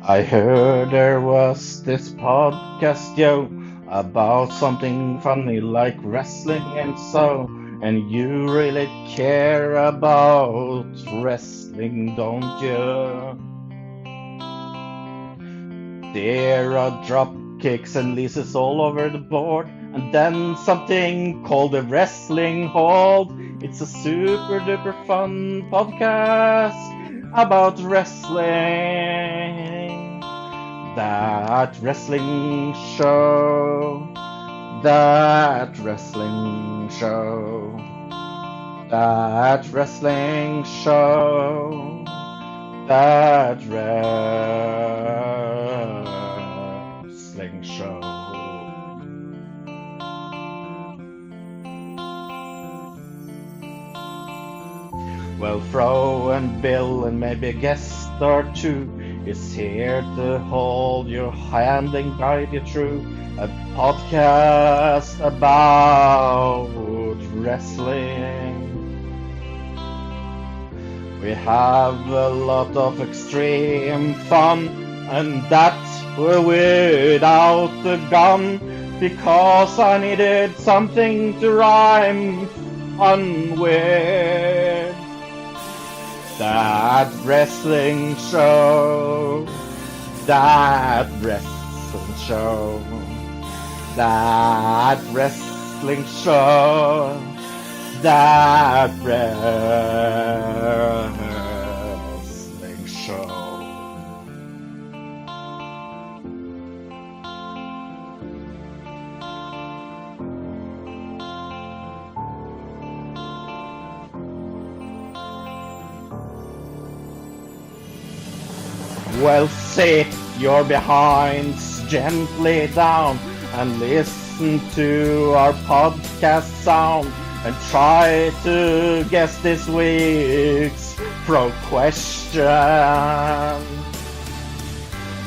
I heard there was this podcast, yo, about something funny like wrestling and so. And you really care about wrestling, don't you? There are drop kicks and leases all over the board, and then something called the Wrestling Hold. It's a super duper fun podcast about wrestling. That wrestling show. That wrestling show. That wrestling show. That wrestling show. Well, Fro and Bill and maybe a guest or two is here to hold your hand and guide you through a podcast about wrestling. We have a lot of extreme fun, and that's without the gun, because I needed something to rhyme fun with. That wrestling show, that wrestling show, that wrestling show, that wrestling show. Well, sit your behinds gently down and listen to our podcast sound, and try to guess this week's pro question.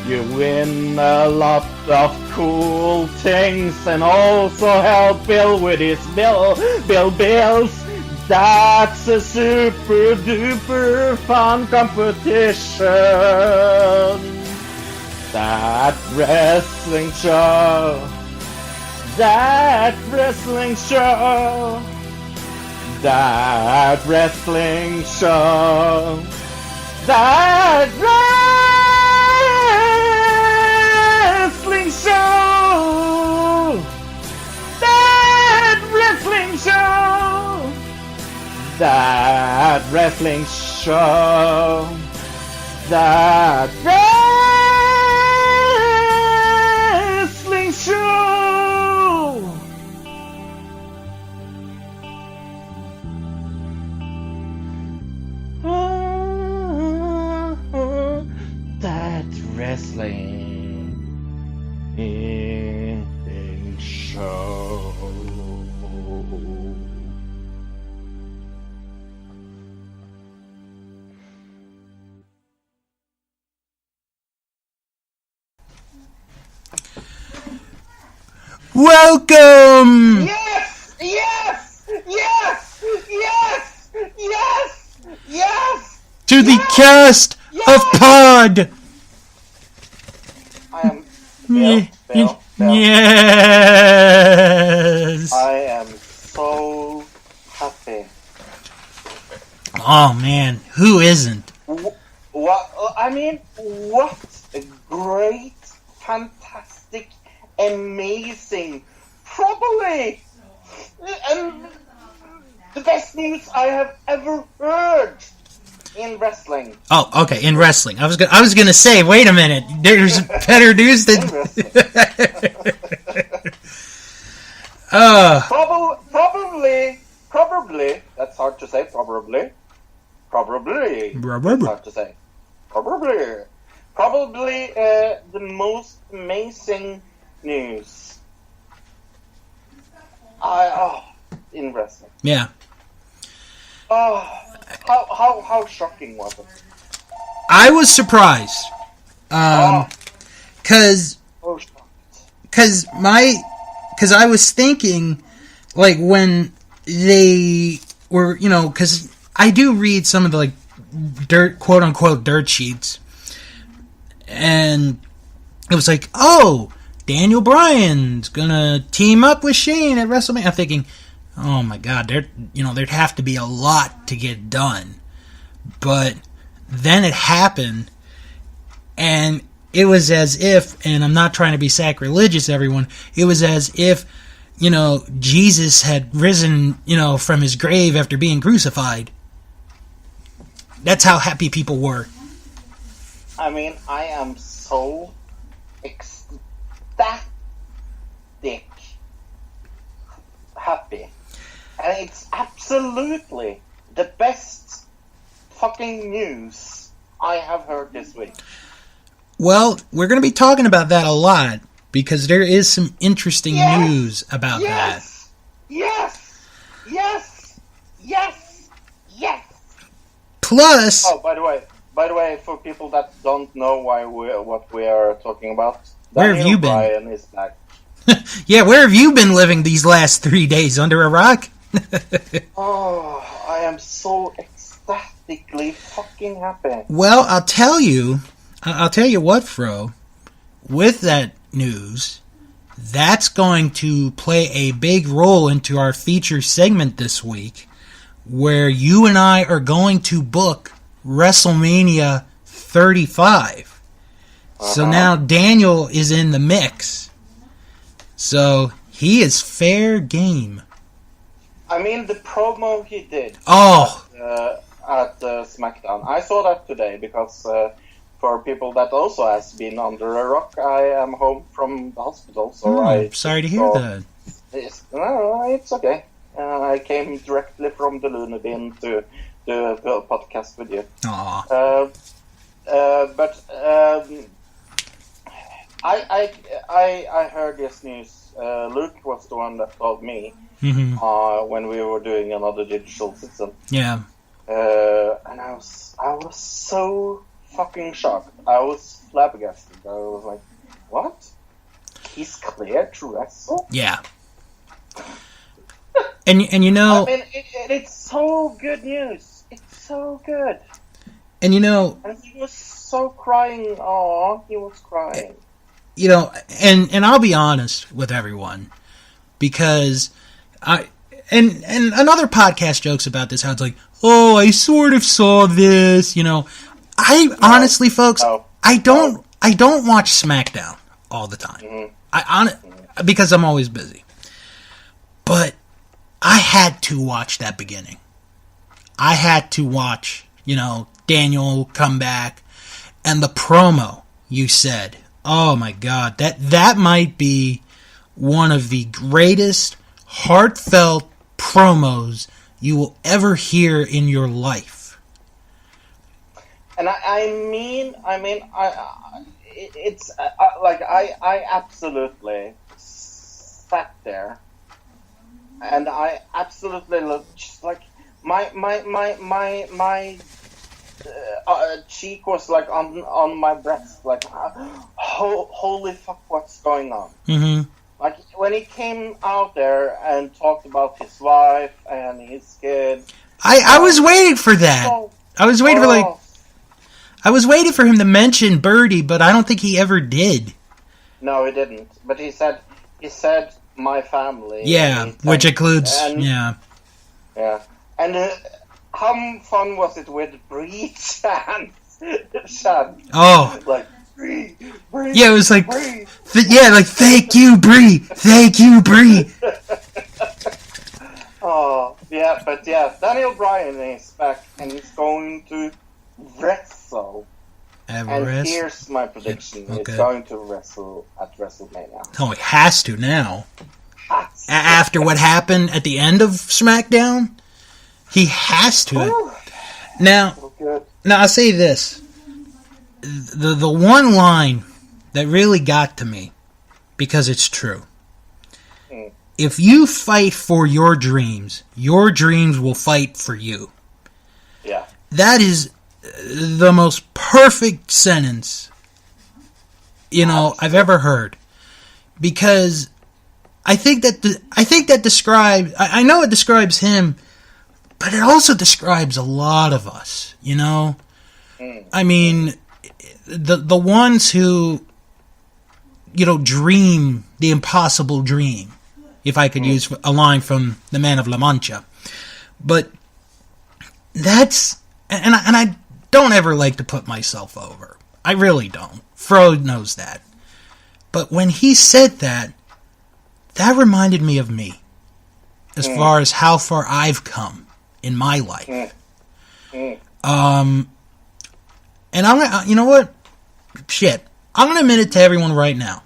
You win a lot of cool things, and also help Bill with his bills. That's a super duper fun competition. That wrestling show. That wrestling show. That wrestling show. That wrestling show. That wrestling show. That wrestling show. That wrestling show. That wrestling show. Welcome! Yes! Yes! Yes! Yes! Yes! Yes! To the cast of Pod! I am Bill. Yes! I am so happy. Oh man, who isn't? What a great, fantastic, amazing, probably the best news I have ever heard in wrestling. Oh, okay, in wrestling. I was gonna say, wait a minute, there's better news than Probably. That's hard to say. Probably. That's hard to say. Probably the most amazing news. In wrestling. Yeah. How shocking was it? I was surprised. Cause I was thinking, like, when they were, cause I do read some of the, like, quote unquote dirt sheets, And it was like, oh, Daniel Bryan's gonna team up with Shane at WrestleMania. I'm thinking, oh my God, there'd have to be a lot to get done. But then it happened, and it was as if, and I'm not trying to be sacrilegious, everyone, it was as if, Jesus had risen, from his grave after being crucified. That's how happy people were. I mean, I am so ecstatic happy. And it's absolutely the best fucking news I have heard this week. Well, we're going to be talking about that a lot, because there is some interesting news about that. Yes! Plus... Oh, by the way, for people that don't know what we are talking about, where have you been? Bryan is back. Yeah, where have you been living these last 3 days? Under a rock? Oh, I am so ecstatically fucking happy. Well, I'll tell you what, Fro. With that news, that's going to play a big role into our feature segment this week, where you and I are going to book WrestleMania 35. So now Daniel is in the mix. So he is fair game. I mean, the promo he did at SmackDown. I saw that today because for people that also has been under a rock, I am home from the hospital. So sorry to hear that. No, it's okay. I came directly from the Luna Bin to do a podcast with you. Aww. I heard this news. Luke was the one that told me when we were doing another digital system. Yeah. And I was so fucking shocked. I was flabbergasted. I was like, what? He's cleared to wrestle? Yeah. And I mean, it's so good news. It's so good. And and he was so crying. Oh, he was crying. And I'll be honest with everyone, because and another podcast jokes about this, how it's like, oh, I sort of saw this, honestly, folks, I don't watch SmackDown all the time. Because I'm always busy. But I had to watch that beginning. I had to watch, Daniel come back, and the promo you said, oh my God, that might be one of the greatest heartfelt promos you will ever hear in your life. And I absolutely sat there, and I absolutely looked just like my cheek was like on my breast, like holy fuck, what's going on? Mm-hmm. Like when he came out there and talked about his wife and his kid. I was waiting for that. I was waiting for him to mention Birdie, but I don't think he ever did. No, he didn't. But he said my family. Yeah, which includes Yeah. And how fun was it with Bree Chan? Oh. Like, Bree. Yeah, it was like, Bree. Thank you, Bree. Thank you, Bree. Oh, yeah, but yeah, Daniel Bryan is back, and he's going to wrestle. And here's my prediction. Okay. He's going to wrestle at WrestleMania. Oh, he has to now. After what happened at the end of SmackDown, he has to. Ooh. Now, I'll say this. The one line that really got to me, because it's true. If you fight for your dreams will fight for you. Yeah. That is the most perfect sentence, I've ever heard. Because I think that describes, I know it describes him, but it also describes a lot of us, I mean, the ones who, dream the impossible dream, if I could use a line from the Man of La Mancha. But that's, and I don't ever like to put myself over. I really don't. Fro knows that. But when he said that reminded me of me, as far as how far I've come in my life. And I'm gonna, you know what? Shit. I'm gonna admit it to everyone right now.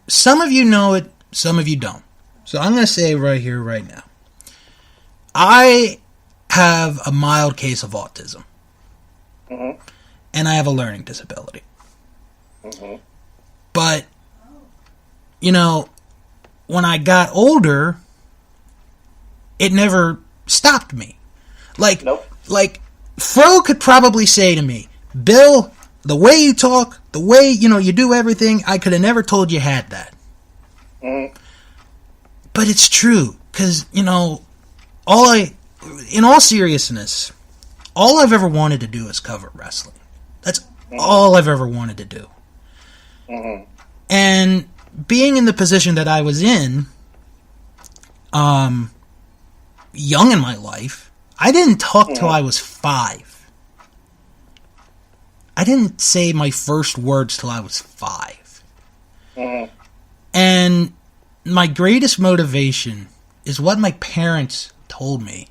Some of you know it, some of you don't. So I'm gonna say right here, right now. I have a mild case of autism. And I have a learning disability. But, when I got older, it never stopped me. Like, Fro could probably say to me, Bill, the way you talk, the way, you do everything, I could have never told you had that. But it's true, because, in all seriousness, all I've ever wanted to do is cover wrestling. That's all I've ever wanted to do. And being in the position that I was in, young in my life, I didn't talk till I was 5. I didn't say my first words till I was 5. And my greatest motivation is what my parents told me,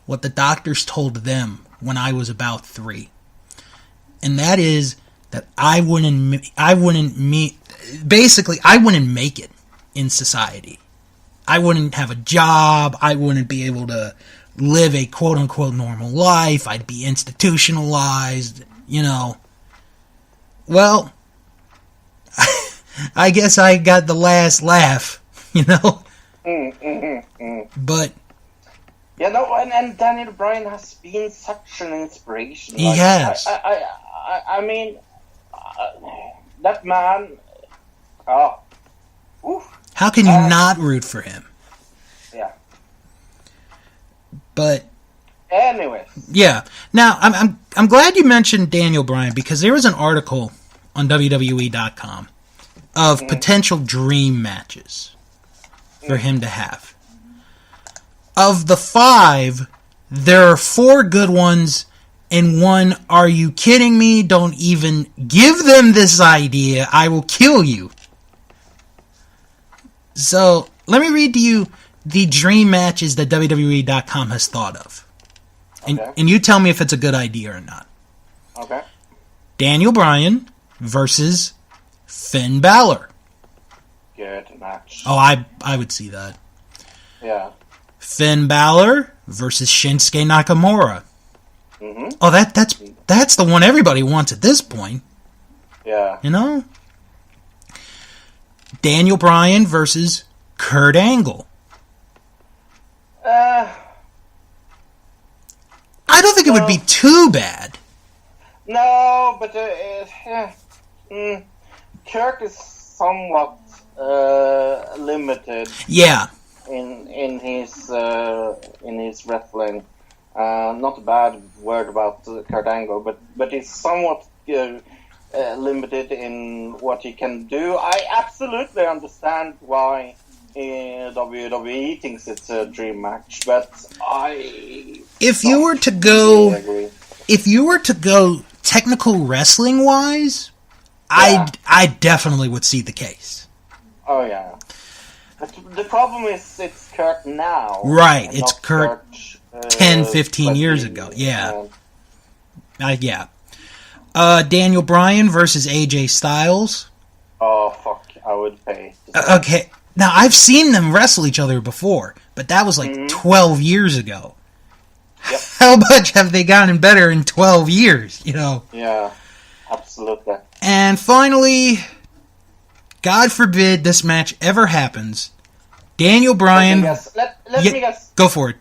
what the doctors told them when I was about 3. And that is that I wouldn't make it in society. I wouldn't have a job. I wouldn't be able to live a quote-unquote normal life. I'd be institutionalized, Well, I guess I got the last laugh, But... and Daniel Bryan has been such an inspiration. He has. I mean, that man... How can you not root for him? Yeah. But anyway. Yeah. Now I'm glad you mentioned Daniel Bryan, because there was an article on WWE.com of potential dream matches for him to have. Of the 5, there are 4 good ones and 1, are you kidding me? Don't even give them this idea. I will kill you. So, let me read to you the dream matches that WWE.com has thought of. And you tell me if it's a good idea or not. Okay. Daniel Bryan versus Finn Balor. Good match. Oh, I would see that. Yeah. Finn Balor versus Shinsuke Nakamura. Oh, that's the one everybody wants at this point. Yeah. Daniel Bryan versus Kurt Angle. I don't think it would be too bad. No, but Kurt is somewhat limited. Yeah. In his wrestling. Not a bad word about Kurt Angle, but he's somewhat limited in what he can do. I absolutely understand why WWE thinks it's a dream match, but if you were to go technical wrestling wise, I definitely would see the case. Oh yeah. But the problem is it's Kurt now. Right, it's Kurt 10, 15 years ago. Yeah. Yeah. Daniel Bryan versus AJ Styles. Oh, fuck. I would pay. Okay. Now, I've seen them wrestle each other before, but that was like 12 years ago. Yep. How much have they gotten better in 12 years, Yeah, absolutely. And finally, God forbid this match ever happens, Daniel Bryan... Let me guess. Go for it.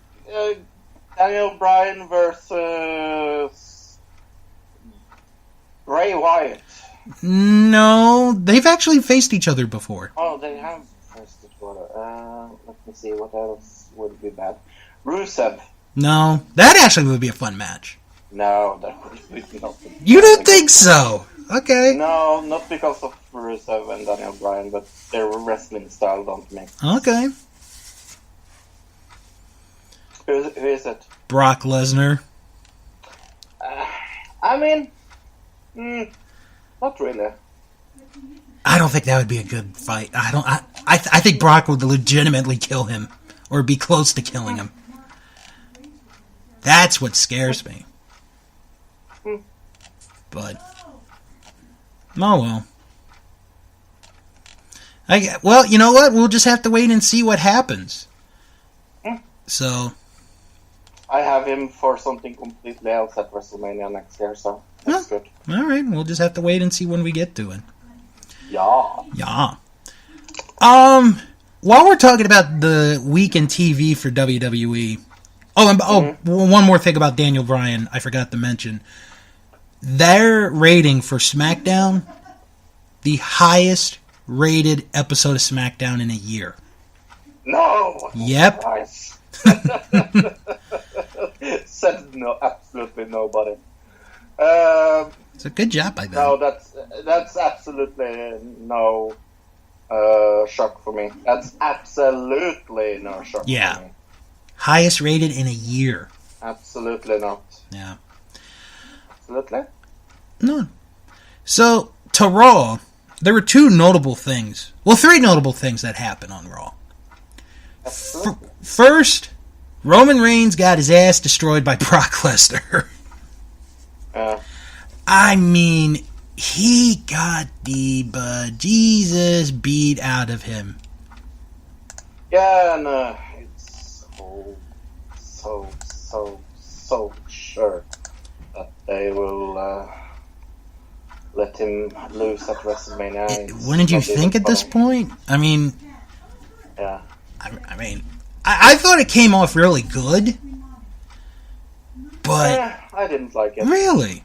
Daniel Bryan versus Bray Wyatt. No, they've actually faced each other before. Oh, they have faced each other. Let me see, what else would be bad? Rusev. No, that actually would be a fun match. No, that would be not. You don't think so? Okay. No, not because of Rusev and Daniel Bryan, but their wrestling style don't make sense. Okay. Who is it? Brock Lesnar. I mean, not really. I don't think that would be a good fight. I think Brock would legitimately kill him, or be close to killing him. That's what scares me. But, oh well. Well, you know what? We'll just have to wait and see what happens. So, I have him for something completely else at WrestleMania next year, so that's good. All right, we'll just have to wait and see when we get to it. Yeah. While we're talking about the week in TV for WWE, one more thing about Daniel Bryan, I forgot to mention. Their rating for SmackDown, the highest rated episode of SmackDown in a year. No. Yep. Nice. Said no, absolutely nobody. It's a good job by them. No, that's absolutely no shock for me. That's absolutely no shock for me. Highest rated in a year. Absolutely not. Yeah. Absolutely? No. So, to Raw, there were three notable things that happened on Raw. First, Roman Reigns got his ass destroyed by Brock Lesnar. I mean, he got the bejesus beat out of him. Yeah, and it's so sure that they will let him lose at WrestleMania. Wouldn't you think at this point? I mean... Yeah. I thought it came off really good, but I didn't like it. Really?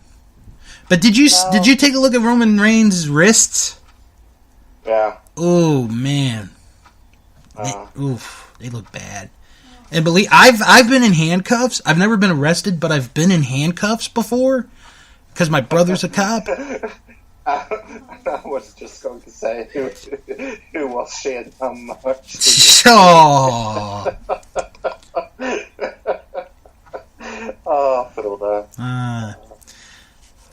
But did you take a look at Roman Reigns' wrists? Yeah. Oh man, they look bad. And believe I've been in handcuffs. I've never been arrested, but I've been in handcuffs before because my brother's a cop. I was just going to say, who was she and how much? Oh, Frode.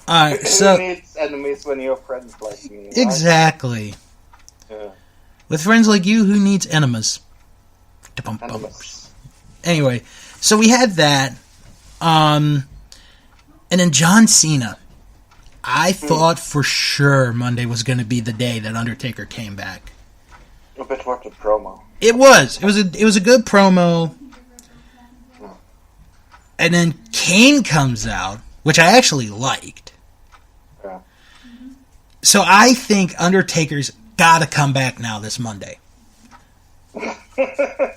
Alright, so... Who needs enemies when you have friends like me? Right? Exactly. Yeah. With friends like you, who needs enemas? Anyway, so we had that. And then John Cena. I thought for sure Monday was going to be the day that Undertaker came back. But what a promo! It was. It was a good promo. And then Kane comes out, which I actually liked. Yeah. So I think Undertaker's got to come back now this Monday.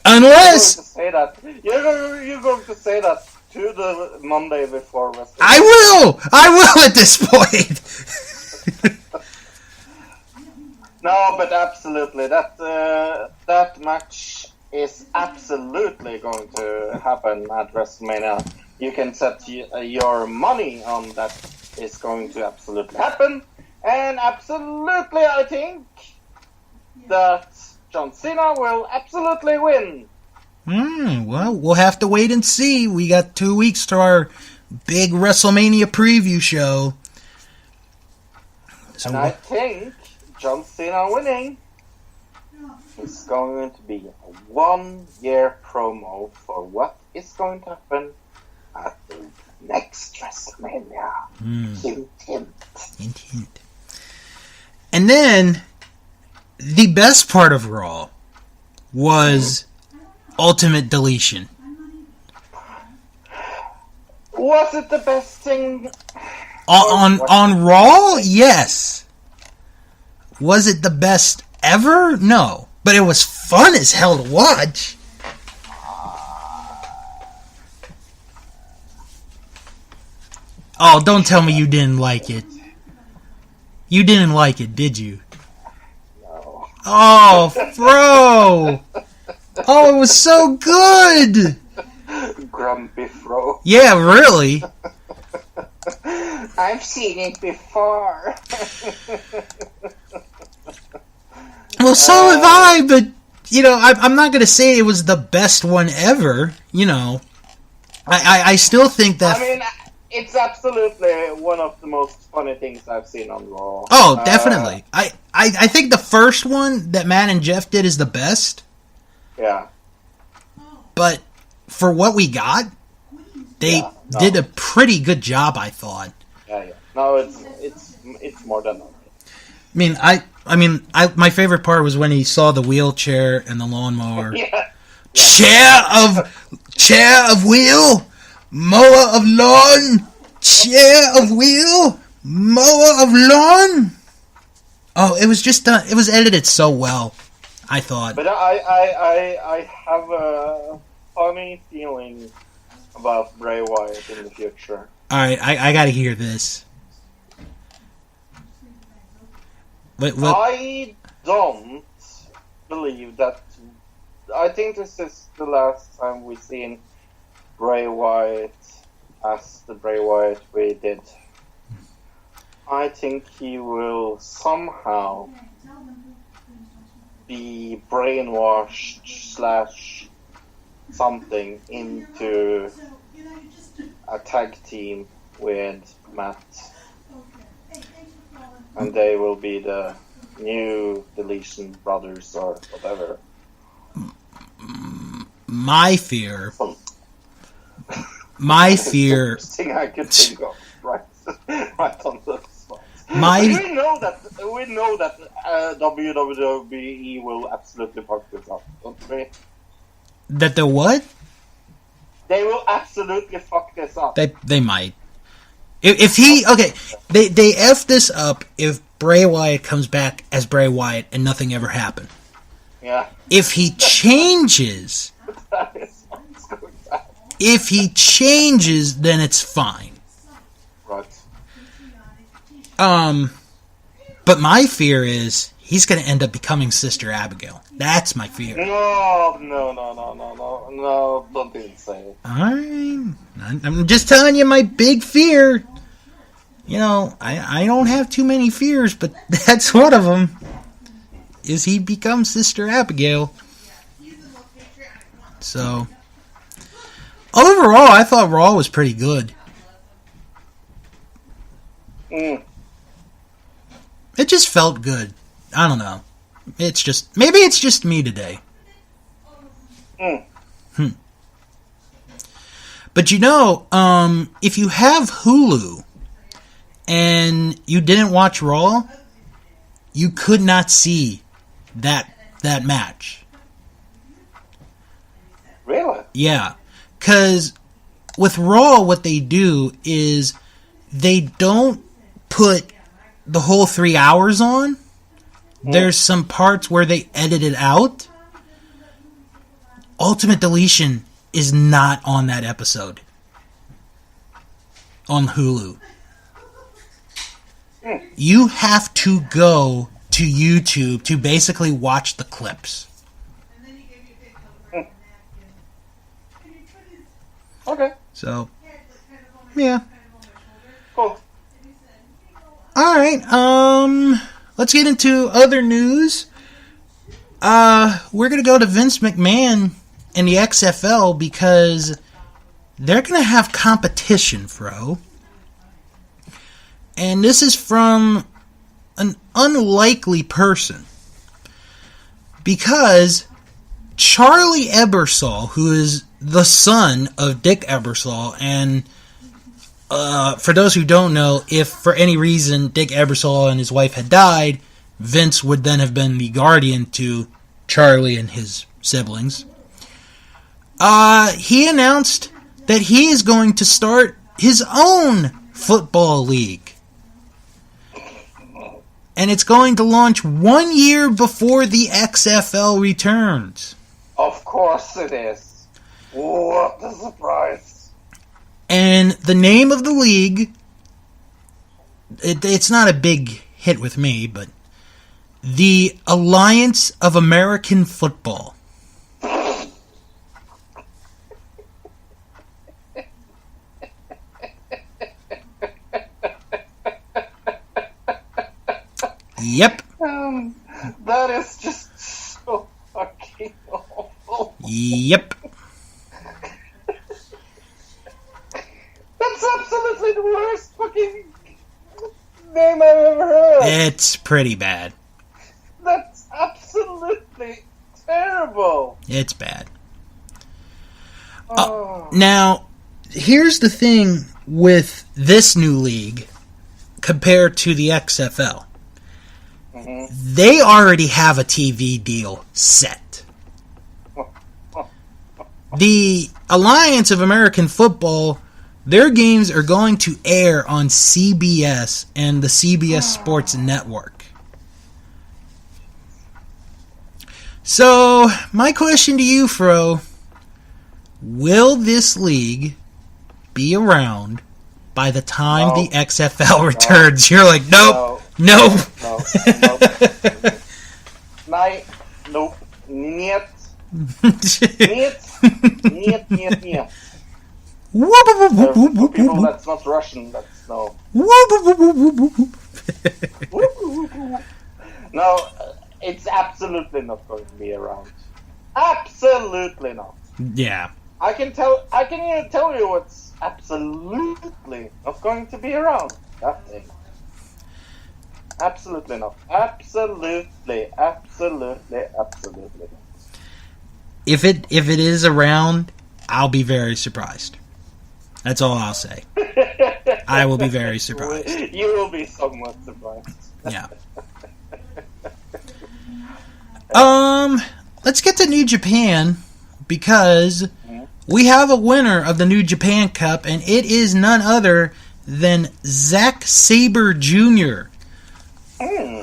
Unless you're going to say that to the Monday before WrestleMania. I will at this point. No, but absolutely, that match is absolutely going to happen at WrestleMania. You can set your money on that is going to absolutely happen, and absolutely, I think that John Cena will absolutely win. Well, we'll have to wait and see. We got 2 weeks to our big WrestleMania preview show. So and I think John Cena winning is going to be a 1 year promo for what is going to happen at the next WrestleMania. Hint, hint. Hint, hint. And then, the best part of Raw was Ultimate Deletion. Was it the best thing? On Raw? Yes. Was it the best ever? No. But it was fun as hell to watch. Oh, don't tell me you didn't like it. You didn't like it, did you? No. Oh, bro. Oh, it was so good. Grumpy Fro. Yeah, really. I've seen it before. Well, so have I, but, I'm not going to say it was the best one ever, I still think that... I mean, it's absolutely one of the most funny things I've seen on Raw. Oh, definitely. I think the first one that Matt and Jeff did is the best. Yeah. But for what we got, they did a pretty good job, I thought. Yeah. No, it's more than that. My favorite part was when he saw the wheelchair and the lawnmower. Yeah. Chair of wheel, mower of lawn, chair of wheel, mower of lawn. Oh, it was just it was edited so well, I thought. But I have a funny feeling about Bray Wyatt in the future. All right, I got to hear this. What? I don't believe that. I think this is the last time we've seen Bray Wyatt as the Bray Wyatt we did. I think he will somehow be brainwashed / something into a tag team with Matt. And they will be the new Deletion Brothers or whatever. My fear. Thing I could think of right on the spot. We know that WWE will absolutely fuck this up, don't we? That the what? They will absolutely fuck this up. They might. If he they F this up if Bray Wyatt comes back as Bray Wyatt and nothing ever happened. Yeah. If he changes, then it's fine. Right. But my fear is he's going to end up becoming Sister Abigail. That's my fear. No, don't even say it. I'm just telling you my big fear. I don't have too many fears, but that's one of them. Is he becomes Sister Abigail. So, overall, I thought Raw was pretty good. It just felt good. I don't know. Maybe it's just me today. But if you have Hulu and you didn't watch Raw, you could not see that match. Really? Yeah. Because with Raw, what they do is they don't put the whole 3 hours on. There's some parts where they edit it out. Ultimate Deletion is not on that episode. On Hulu. You have to go to YouTube to basically watch the clips. Okay. So, yeah. Cool. Alright, let's get into other news. We're going to go to Vince McMahon and the XFL because they're going to have competition, Fro. And this is from an unlikely person. Because Charlie Ebersol, who is the son of Dick Ebersol, and for those who don't know, if for any reason Dick Ebersol and his wife had died, Vince would then have been the guardian to Charlie and his siblings. He announced that he is going to start his own football league. And it's going to launch 1 year before the XFL returns. Of course it is. What a surprise. And the name of the league, it's not a big hit with me, but the Alliance of American Football. Yep. That is just so fucking awful. Yep. That's absolutely the worst fucking name I've ever heard. It's pretty bad. That's absolutely terrible. It's bad. Oh. Now, here's the thing with this new league compared to the XFL. Mm-hmm. They already have a TV deal set. The Alliance of American Football, their games are going to air on CBS and the CBS Sports Network. So, my question to you, Fro, will this league be around by the time the XFL returns? You're like, nope, nope. No. Nope. Niet. For people that's not Russian, that's no. No, it's absolutely not going to be around. Absolutely not. Yeah. I can even tell you what's absolutely not going to be around. That thing. Absolutely not. Absolutely not. If it is around, I'll be very surprised. That's all I'll say. I will be very surprised. You will be somewhat surprised. Yeah. Let's get to New Japan because we have a winner of the New Japan Cup, and it is none other than Zack Sabre Jr.,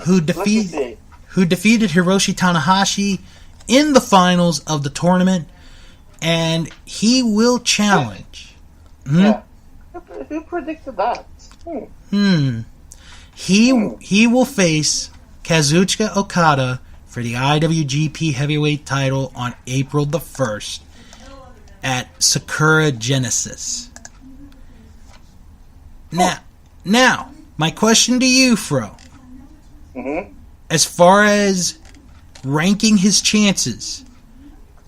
who defeated Hiroshi Tanahashi in the finals of the tournament, and he will challenge. Yeah. Who predicted that? He will face Kazuchika Okada for the IWGP Heavyweight title on April the 1st at Sakura Genesis. Now, my question to you, Fro. As far as ranking his chances,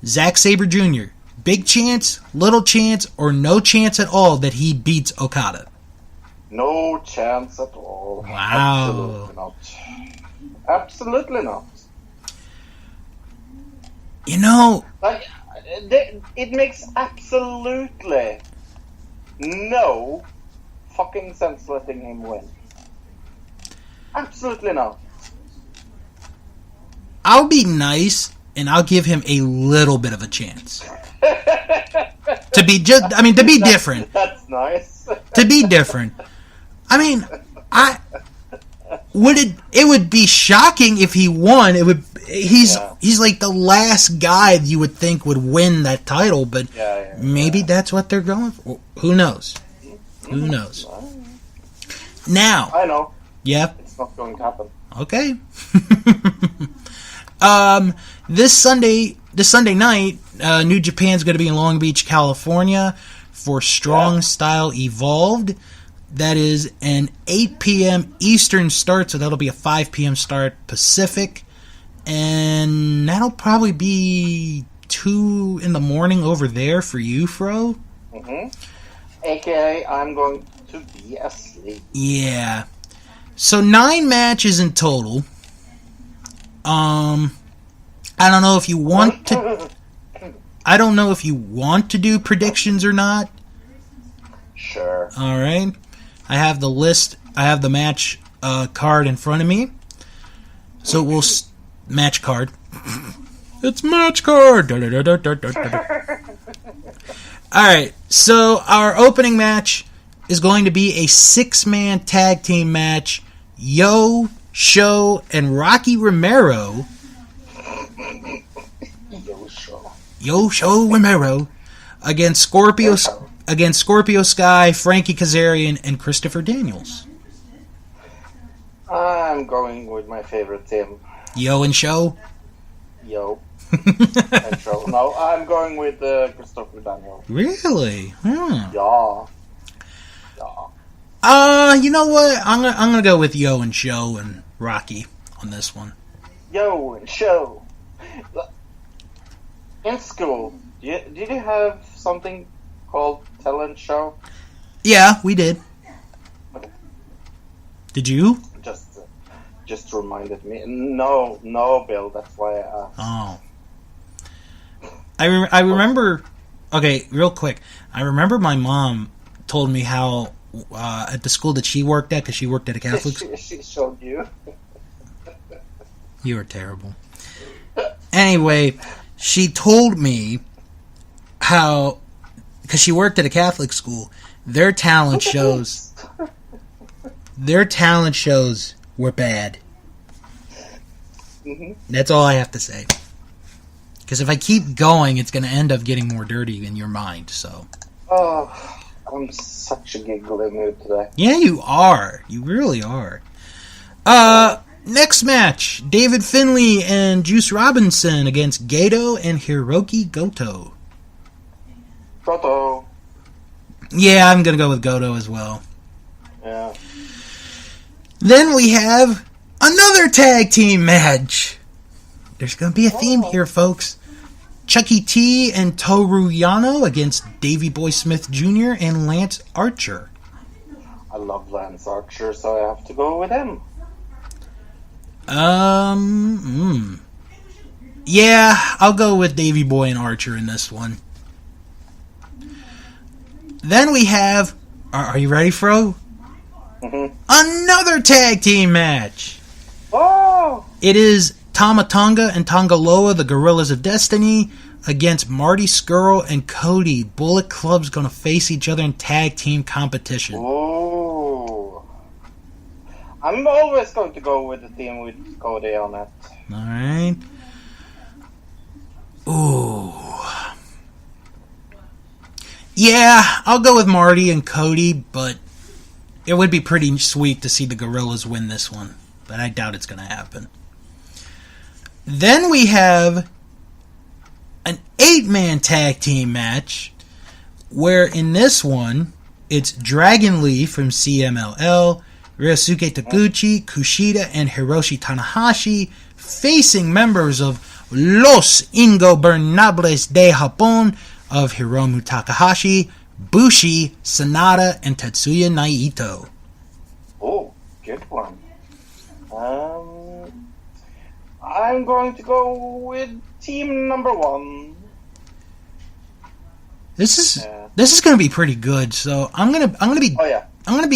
Zack Sabre Jr., big chance, little chance, or no chance at all that he beats Okada? No chance at all. Wow. Absolutely not. Absolutely not. You know, like, it makes absolutely no fucking sense letting him win. Absolutely not. I'll be nice and I'll give him a little bit of a chance. to be different. That's nice. To be different. I mean, it would be shocking if he won. He's like the last guy you would think would win that title, but maybe that's what they're going for. Who knows? Who knows? Now, I know. Yeah. It's not going to happen. Okay. This Sunday night, New Japan's going to be in Long Beach, California for Strong Style Evolved. That is an 8 p.m. Eastern start, so that'll be a 5 p.m. start Pacific. And that'll probably be 2 in the morning over there for you, Fro. AKA, I'm going to be asleep. Yeah. So 9 matches in total. I don't know if you want to. I don't know if you want to do predictions or not. Sure. All right. I have the list. I have the match card in front of me. So we'll match card. It's match card. All right. So our opening match is going to be a 6-man tag team match. Yo, Sho, and Rocky Romero. Yo, Sho Romero against Scorpio Sky, Frankie Kazarian, and Christopher Daniels. I'm going with my favorite team. Yo and Sho? Yo. And Sho. No, I'm going with Christopher Daniels. Really? Yeah. You know what? I'm gonna go with Yo and Sho and Rocky. on this one. Yo, show. In school, did you have something called talent show? Yeah, we did. Did you? Just reminded me. No, Bill. That's why I asked. Oh. I remember. Okay, real quick. I remember my mom told me how at the school that she worked at, because she worked at a Catholic school. She showed you. You were terrible. Anyway, she told me how, because she worked at a Catholic school, their talent shows were bad. Mm-hmm. That's all I have to say. Because if I keep going, it's going to end up getting more dirty in your mind. So. Oh, I'm such a giggly mood today. Yeah, you are. You really are. Next match: David Finlay and Juice Robinson against Gato and Hiroki Goto. Goto. Yeah, I'm gonna go with Goto as well. Yeah. Then we have another tag team match. There's gonna be a theme here, folks. Chucky T and Toru Yano against Davey Boy Smith Jr. and Lance Archer. I love Lance Archer, so I have to go with him. Yeah, I'll go with Davey Boy and Archer in this one. Then we have... Are you ready, Fro? Mm-hmm. Another tag team match! Oh! It is Tama Tonga and Tongaloa, the Gorillas of Destiny, against Marty Scurll and Cody. Bullet Club's going to face each other in tag team competition. Oh! I'm always going to go with the team with Cody on it. Alright. Ooh. Yeah, I'll go with Marty and Cody, but it would be pretty sweet to see the Gorillas win this one. But I doubt it's going to happen. Then we have an 8-man tag team match, where in this one, it's Dragon Lee from CMLL, Ryosuke Taguchi, Kushida, and Hiroshi Tanahashi facing members of Los Ingobernables de Japón of Hiromu Takahashi, Bushi, Sanada, and Tetsuya Naito. Oh, good one. I'm going to go with team number 1. This is going to be pretty good. So I'm gonna be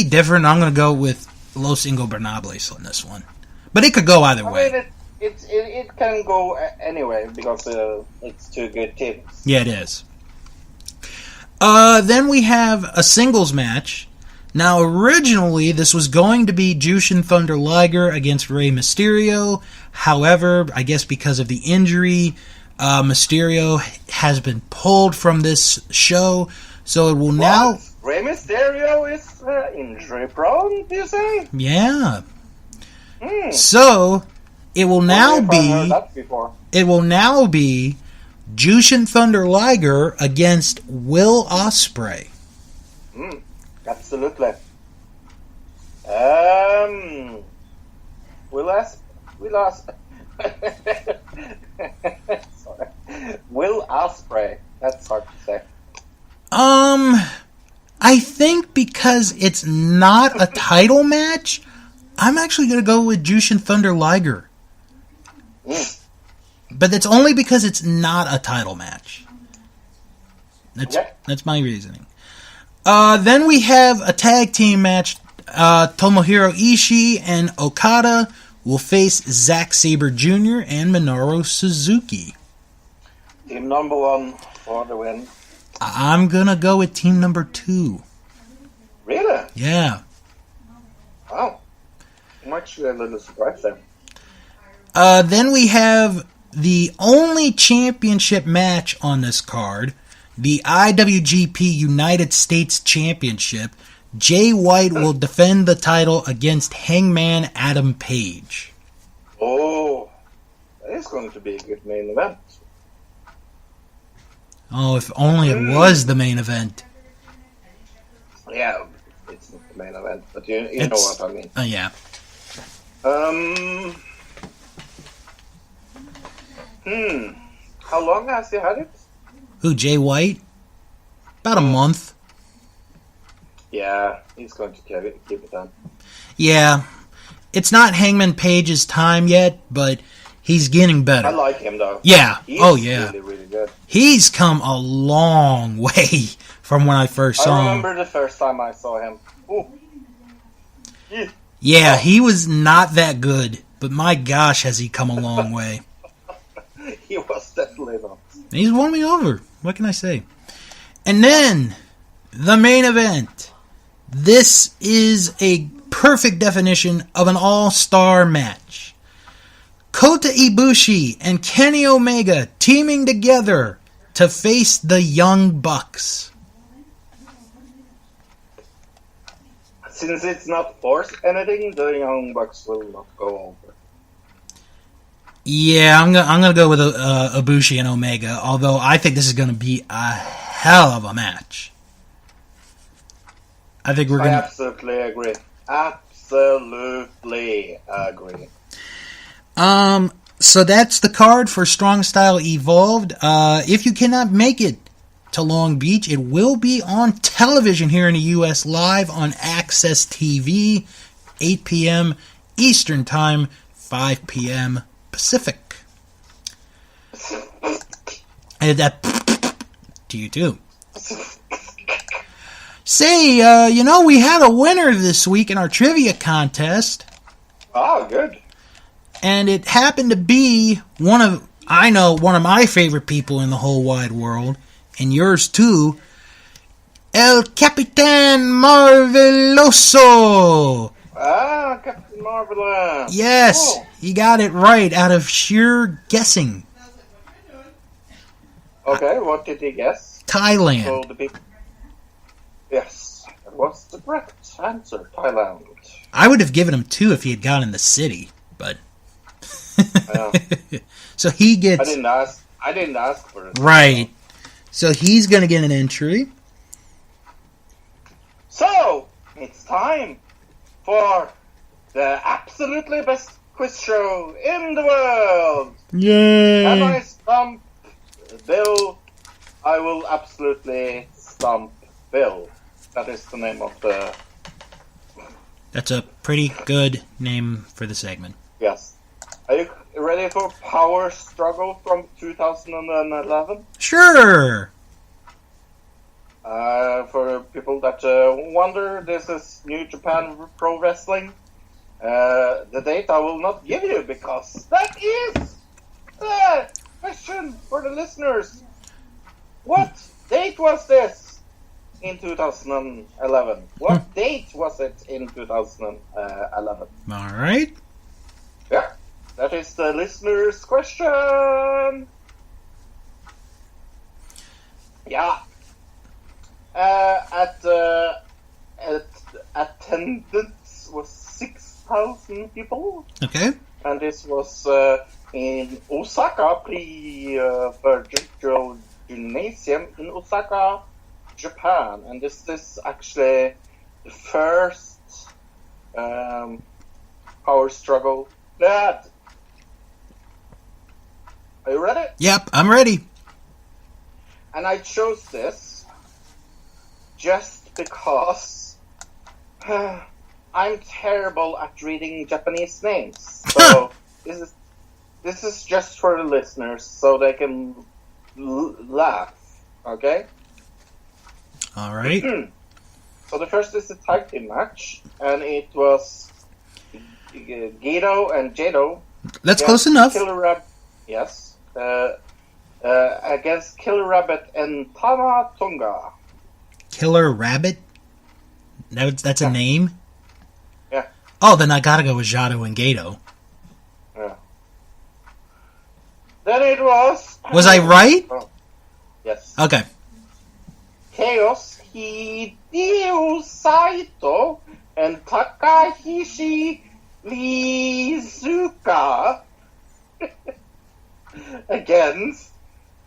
different. I'm gonna go with Los Ingobernables on this one, but it could go either way. I mean, it can go anyway because it's two good teams. Yeah, it is. Then we have a singles match. Now, originally, this was going to be Jushin Thunder Liger against Rey Mysterio. However, I guess because of the injury, Mysterio has been pulled from this show. So it will now... Rey Mysterio is injury prone, do you say? Yeah. So, it will now be... It will now be Jushin Thunder Liger against Will Ospreay. Absolutely. Sorry. Will Ospreay. That's hard to say. I think because it's not a title match, I'm actually going to go with Jushin Thunder Liger. But that's only because it's not a title match. That's my reasoning. Then we have a tag team match. Tomohiro Ishii and Okada will face Zack Sabre Jr. and Minoru Suzuki. Team number 1 for the win. I'm going to go with team number 2. Really? Yeah. Wow. I'm actually a little surprised there. Then we have the only championship match on this card, the IWGP United States Championship. Jay White will defend the title against Hangman Adam Page. Oh, that is going to be a good main event. Oh, if only it was the main event. Yeah, it's not the main event, but you know what I mean. Yeah. How long has he had it? Who, Jay White? About a month. Yeah, he's going to keep it on. Yeah. It's not Hangman Page's time yet, but he's getting better. I like him, though. Yeah. He's yeah. really, really good. He's come a long way from when I first saw him. I remember the first time I saw him. Ooh. Yeah, he was not that good, but my gosh, has he come a long way. He was definitely not. He's won me over. What can I say? And then, the main event. This is a perfect definition of an all-star match. Kota Ibushi and Kenny Omega teaming together to face the Young Bucks. Since it's not forced anything, the Young Bucks will not go over. Yeah, I'm gonna go with Ibushi and Omega, although I think this is gonna be a hell of a match. I absolutely agree. Absolutely agree. So that's the card for Strong Style Evolved. If you cannot make it to Long Beach, it will be on television here in the U.S. live on Access TV, 8 p.m. Eastern Time, 5 p.m. Pacific. And that to you too. Say, we had a winner this week in our trivia contest. Oh, good. And it happened to be one of my favorite people in the whole wide world, and yours too, El Capitan Marveloso. Ah, Captain Marvelous. Yes, Oh. he got it right out of sheer guessing. Okay, what did he guess? Thailand. So the people... Yes, that was the correct answer, Thailand. I would have given him 2 if he had gotten the city, but... So he gets... I didn't ask for it. Right. So he's going to get an entry. So, it's time for the absolutely best quiz show in the world. Yay! Can I stump Bill? I will absolutely stump Bill. That is the name of the... That's a pretty good name for the segment. Yes. Are you ready for Power Struggle from 2011? Sure! For people that wonder, this is New Japan Pro Wrestling. The date I will not give you because that is the question for the listeners. What date was this in 2011? What date was it in 2011? Alright. Yeah, that is the listener's question. Yeah. Attendance was 6,000 people. Okay. And this was in Osaka, Virtual Gymnasium in Osaka, Japan. And this is actually the first Power Struggle. Are you ready? Yep, I'm ready. And I chose this just because I'm terrible at reading Japanese names. So this is just for the listeners so they can laugh. Okay? Alright. So the first is a tag team match, and it was Gedo and Jado. That's close enough. Yes. Against Killer Rabbit and Tama Tonga. Killer Rabbit? That's a name? Yeah. Oh, then I gotta go with Jado and Gato. Yeah. Then it was... Was I right? Oh. Yes. Okay. Chaos Hideo Saito and Takahishi Lizuka against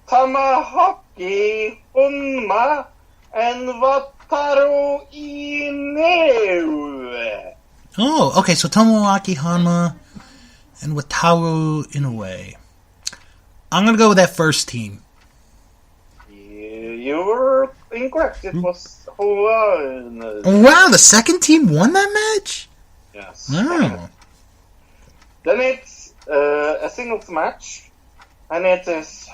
Tamahaki Honma and Wataru Inoue. Oh, okay, so Tomoaki Hanma and Wataru Inoue. I'm going to go with that first team. You were incorrect. It was Hawaiian. Wow, the second team won that match? Yes. Wow. Then it's a singles match, and it is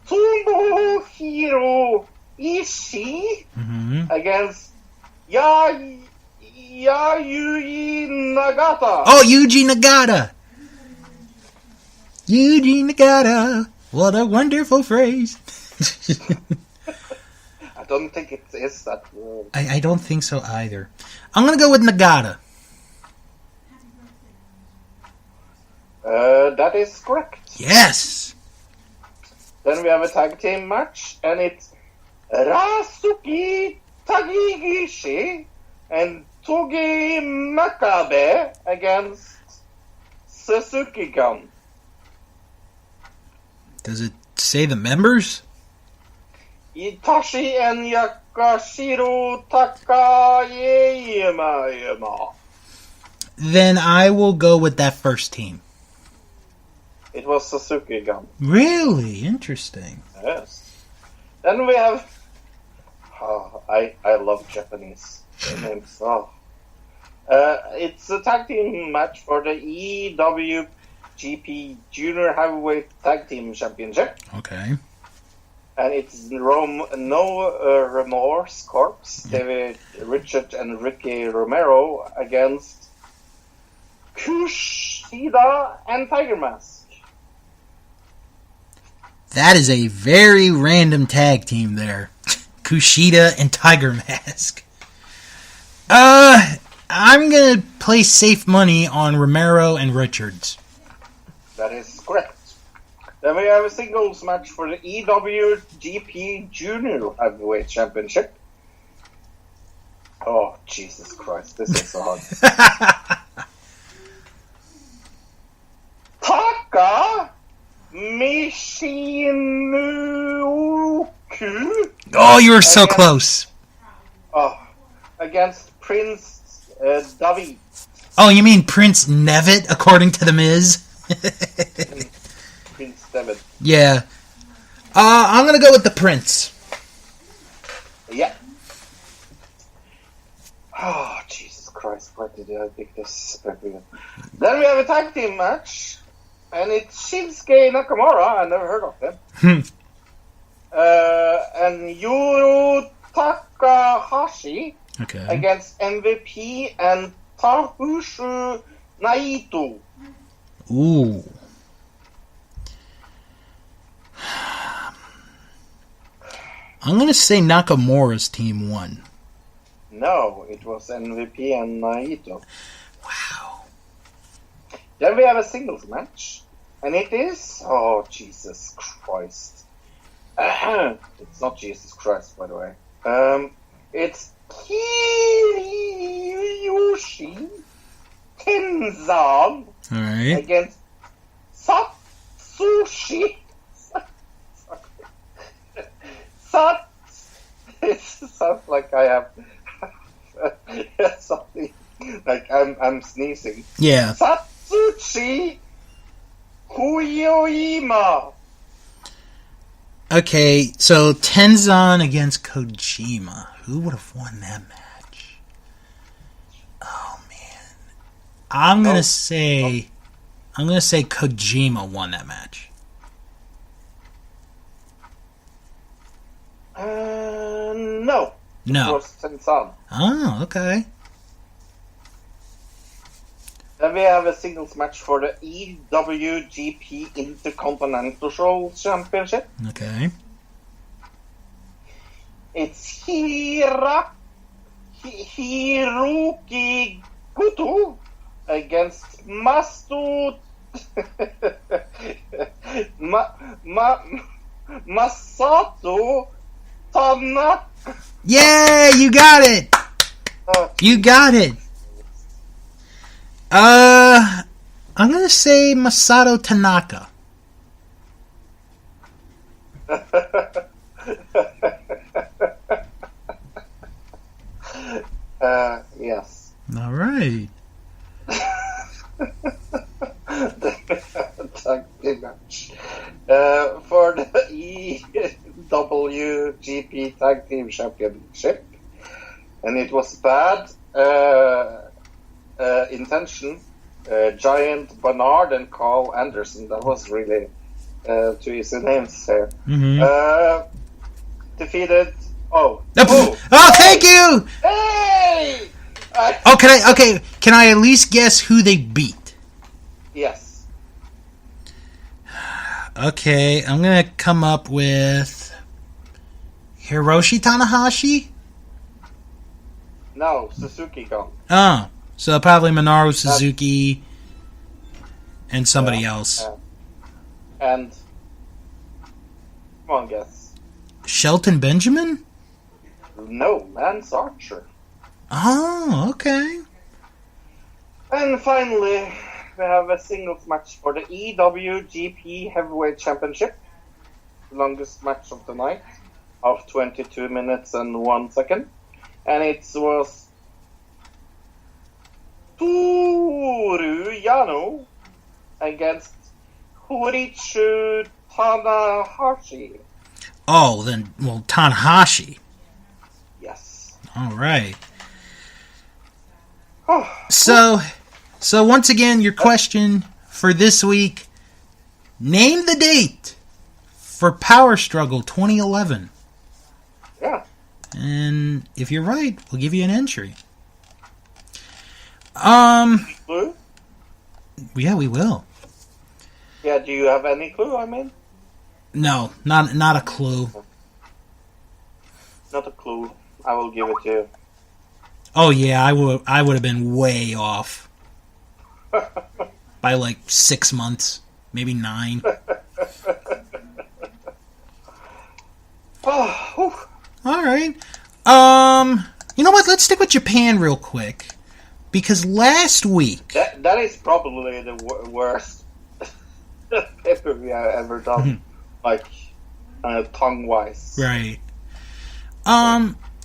Tomohiro Ishii against Yayuji Nagata. Oh, Yuji Nagata. Yuji Nagata. What a wonderful phrase. I don't think it is that word. I don't think so either. I'm going to go with Nagata. That is correct. Yes. Then we have a tag team match, and it's Rasuki Tagigishi and Togi Makabe against Suzuki Gun. Does it say the members? Itachi and Yakashiro Takayama. Then I will go with that first team. It was Suzuki Gun. Really? Interesting. Yes. Then we have... I love Japanese names. It's a tag team match for the EWGP Junior Heavyweight Tag Team Championship. Okay. And it's No Remorse Corps, David Richard and Ricky Romero against Kushida and Tiger Mask. That is a very random tag team there. Kushida and Tiger Mask. I'm going to place safe money on Romero and Richards. That is correct. Then we have a singles match for the EWGP Junior Heavyweight Championship. Oh, Jesus Christ, this is so hard. Taka Michinoku. Oh, you were so close. Against Prince David. Oh, you mean Prince Nevitt, according to The Miz? Prince David. Yeah. I'm going to go with the Prince. Yeah. Oh, Jesus Christ, why did I pick this? Then we have a tag team match, and it's Shinsuke Nakamura, I never heard of him, and Yuru Takahashi against MVP and Tahushu Naito. Ooh. I'm going to say Nakamura's team won. No, it was MVP and Naito. Wow. Then we have a singles match, and it is... Oh, Jesus Christ. It's not Jesus Christ, by the way. It's Kiryushi Tenzan against Satsushi. It sounds like I have something like I'm sneezing. Yeah. Satsushi Kuyoima. Okay, so Tenzan against Kojima. Who would have won that match? Oh man. I'm gonna say Kojima won that match. No. No. It was Tenzan. Oh, okay. Then we have a singles match for the EWGP Intercontinental Championship. Okay. It's Hiroki Goto against Masato Tanaka. Yeah, you got it. You got it. I'm gonna say Masato Tanaka. Yes. All right. Tag team match. IWGP Tag Team Championship, and it was bad intention. Giant Bernard and Carl Anderson. That was really two easy names there. Defeated. Thank you. Hey. Can I at least guess who they beat? Yes. Okay, I'm gonna come up with Hiroshi Tanahashi. No, Suzuki-gun. Oh, so probably Minoru Suzuki and somebody else. And come on, guess. Shelton Benjamin? No, Lance Archer. Oh, okay. And finally, we have a singles match for the EWGP Heavyweight Championship. Longest match of the night of 22 minutes and 1 second. And it was Toru Yano against Horichu Tanahashi. Oh, then, Tanahashi. Yes. All right. So once again, your question for this week: name the date for Power Struggle 2011. Yeah. And if you're right, we'll give you an entry. Clue? Yeah, we will. Yeah. Do you have any clue? I mean. No, not a clue. Not a clue. I will give it to you. Oh yeah, I would have been way off by like 6 months, maybe 9. All right. You know what? Let's stick with Japan real quick, because last week that is probably the worst pay-per-view I've ever done, like tongue-wise. Right.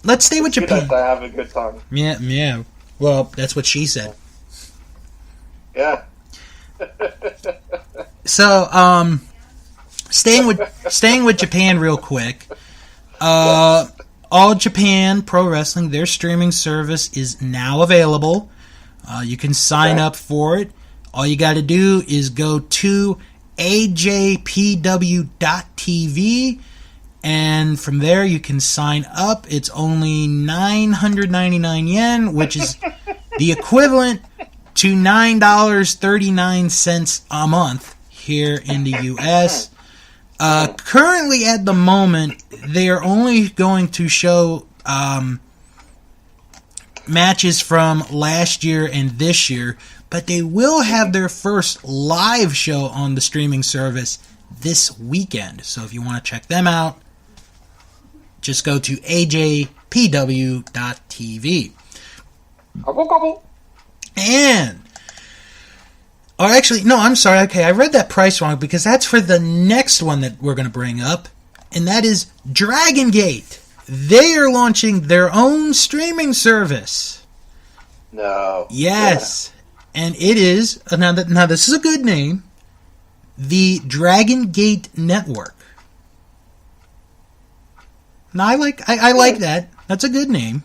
Let's stay with Japan. I have a good tongue. Yeah. Well, that's what she said. Yeah. So, staying with Japan real quick. All Japan Pro Wrestling, their streaming service is now available. You can sign up for it. All you got to do is go to ajpw.tv, and from there you can sign up. It's only 999 yen, which is the equivalent to $9.39 a month here in the U.S. Currently, at the moment, they are only going to show matches from last year and this year, but they will have their first live show on the streaming service this weekend. So if you want to check them out, just go to ajpw.tv. And... Oh, actually, no, I'm sorry. Okay, I read that price wrong, because that's for the next one that we're going to bring up, and that is Dragon Gate. They are launching their own streaming service. No. Yes. Yeah. And it is, now this is a good name, the Dragon Gate Network. Now, I like that. That's a good name.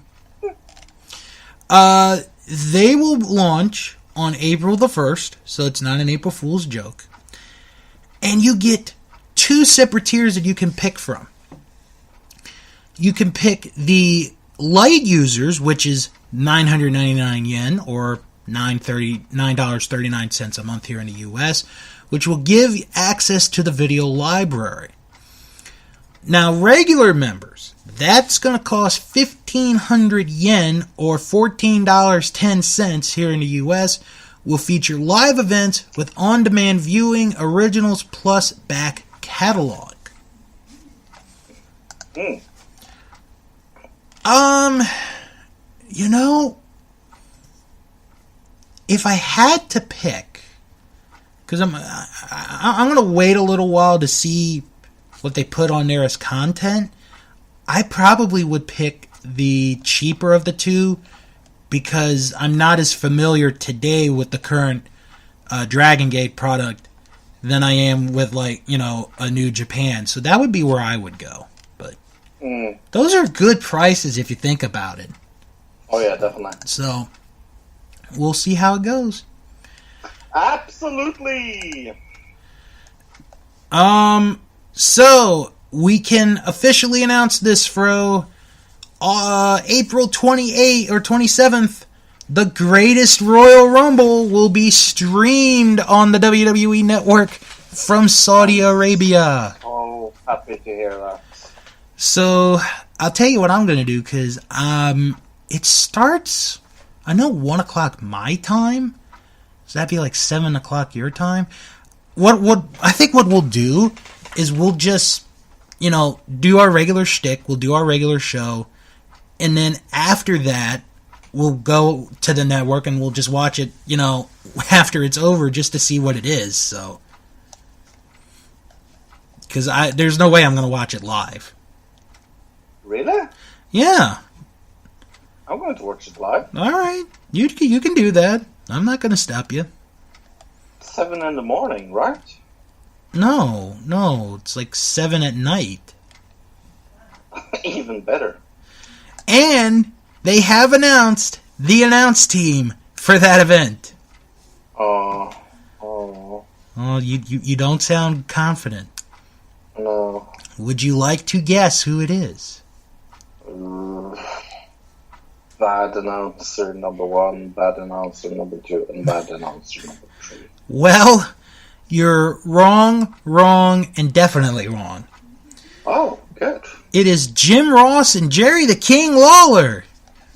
They will launch on April the 1st, so it's not an April Fool's joke. And you get 2 separate tiers that you can pick from. You can pick the light users, which is 999 yen, or $9.39 a month here in the US, which will give access to the video library. Now, regular members, that's going to cost 1,500 yen, or $14.10 here in the U.S., will feature live events with on-demand viewing, originals, plus back catalog. You know, if I had to pick, because I'm going to wait a little while to see what they put on there as content, I probably would pick the cheaper of the two, because I'm not as familiar today with the current Dragon Gate product than I am with, like, you know, a New Japan. So that would be where I would go. but those are good prices if you think about it. Oh yeah, definitely. So we'll see how it goes. Absolutely. So we can officially announce this, Fro. April 28th or 27th, the Greatest Royal Rumble will be streamed on the WWE Network from Saudi Arabia. Oh, happy to hear that. So I'll tell you what I'm going to do, because it starts, I know, 1 o'clock my time. So that'd be like 7 o'clock your time. I think what we'll do is we'll just, do our regular shtick. We'll do our regular show. And then after that, we'll go to the network and we'll just watch it, after it's over, just to see what it is. So, because there's no way I'm going to watch it live. Really? Yeah. I'm going to watch it live. All right. You can do that. I'm not going to stop you. 7 in the morning, right? No. It's like 7 at night. Even better. And they have announced the announce team for that event. Oh. Oh, you don't sound confident. No. Would you like to guess who it is? Bad announcer number 1, bad announcer number 2, and bad announcer number 3. Well, you're wrong, and definitely wrong. Oh, good. It is Jim Ross and Jerry the King Lawler.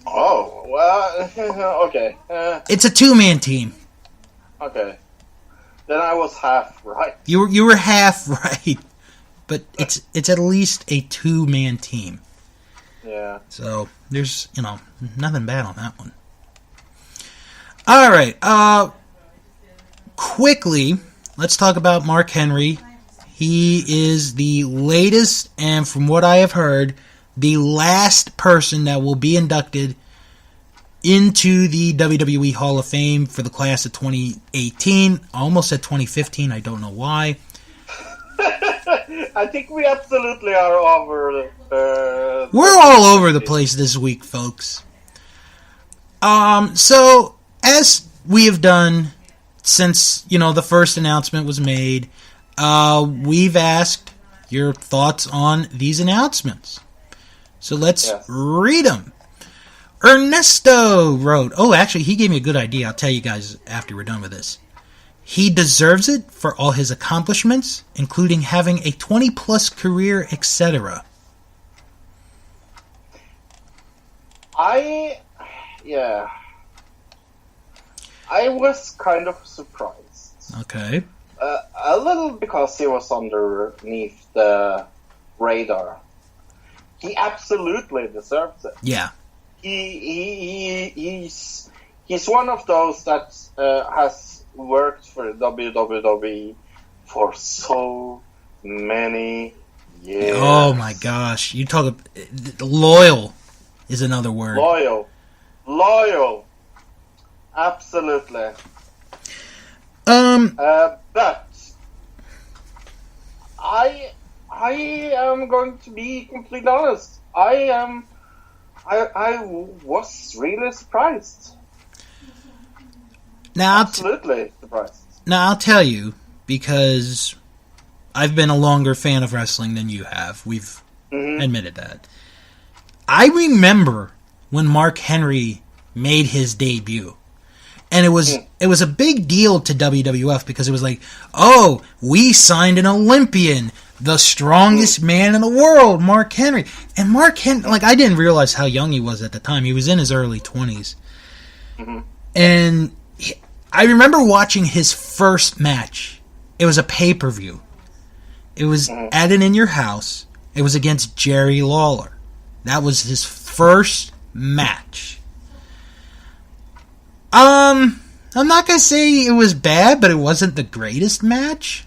Oh, well, okay. It's a two-man team. Okay. Then I was half right. You were half right, but it's at least a two-man team. Yeah. So there's nothing bad on that one. All right. Quickly, let's talk about Mark Henry. He is the latest, and from what I have heard, the last person that will be inducted into the WWE Hall of Fame for the class of 2018. I almost said 2015. I don't know why. I think we absolutely are over. We're all over the place this week, folks. So, as we have done since, the first announcement was made, we've asked your thoughts on these announcements. So let's read them. Ernesto wrote, actually, he gave me a good idea. I'll tell you guys after we're done with this. He deserves it for all his accomplishments, including having a 20-plus career, etc. I was kind of surprised. Okay. A little because he was underneath the radar. He absolutely deserves it. Yeah. He's one of those that has worked for WWE for so many years. Oh my gosh. You talk loyal is another word. Loyal. Absolutely. But I am going to be completely honest. I was really surprised. Absolutely surprised. Now, I'll tell you, because I've been a longer fan of wrestling than you have. We've admitted that. I remember when Mark Henry made his debut. And it was a big deal to WWF because it was like, oh, we signed an Olympian, the strongest man in the world, Mark Henry. And Mark Henry, I didn't realize how young he was at the time. He was in his early 20s. Mm-hmm. And I remember watching his first match. It was a pay-per-view. It was at an In Your House. It was against Jerry Lawler. That was his first match. I'm not going to say it was bad, but it wasn't the greatest match.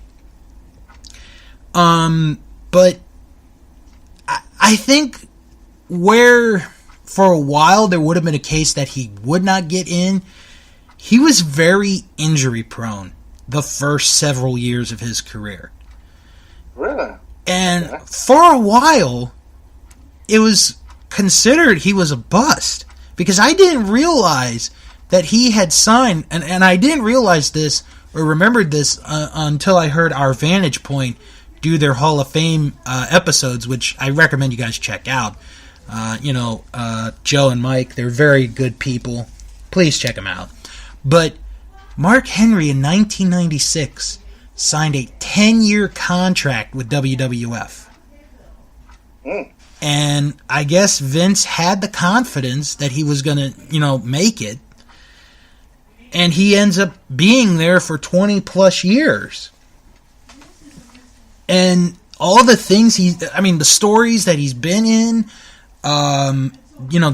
But I think where for a while there would have been a case that he would not get in, he was very injury prone the first several years of his career. Really? And for a while, it was considered he was a bust, because I didn't realize that he had signed, and I didn't realize this or remembered this until I heard our Vantage Point do their Hall of Fame episodes, which I recommend you guys check out. Joe and Mike, they're very good people. Please check them out. But Mark Henry in 1996 signed a 10-year contract with WWF. And I guess Vince had the confidence that he was going to, make it. And he ends up being there for 20 plus years. And all the things the stories that he's been in,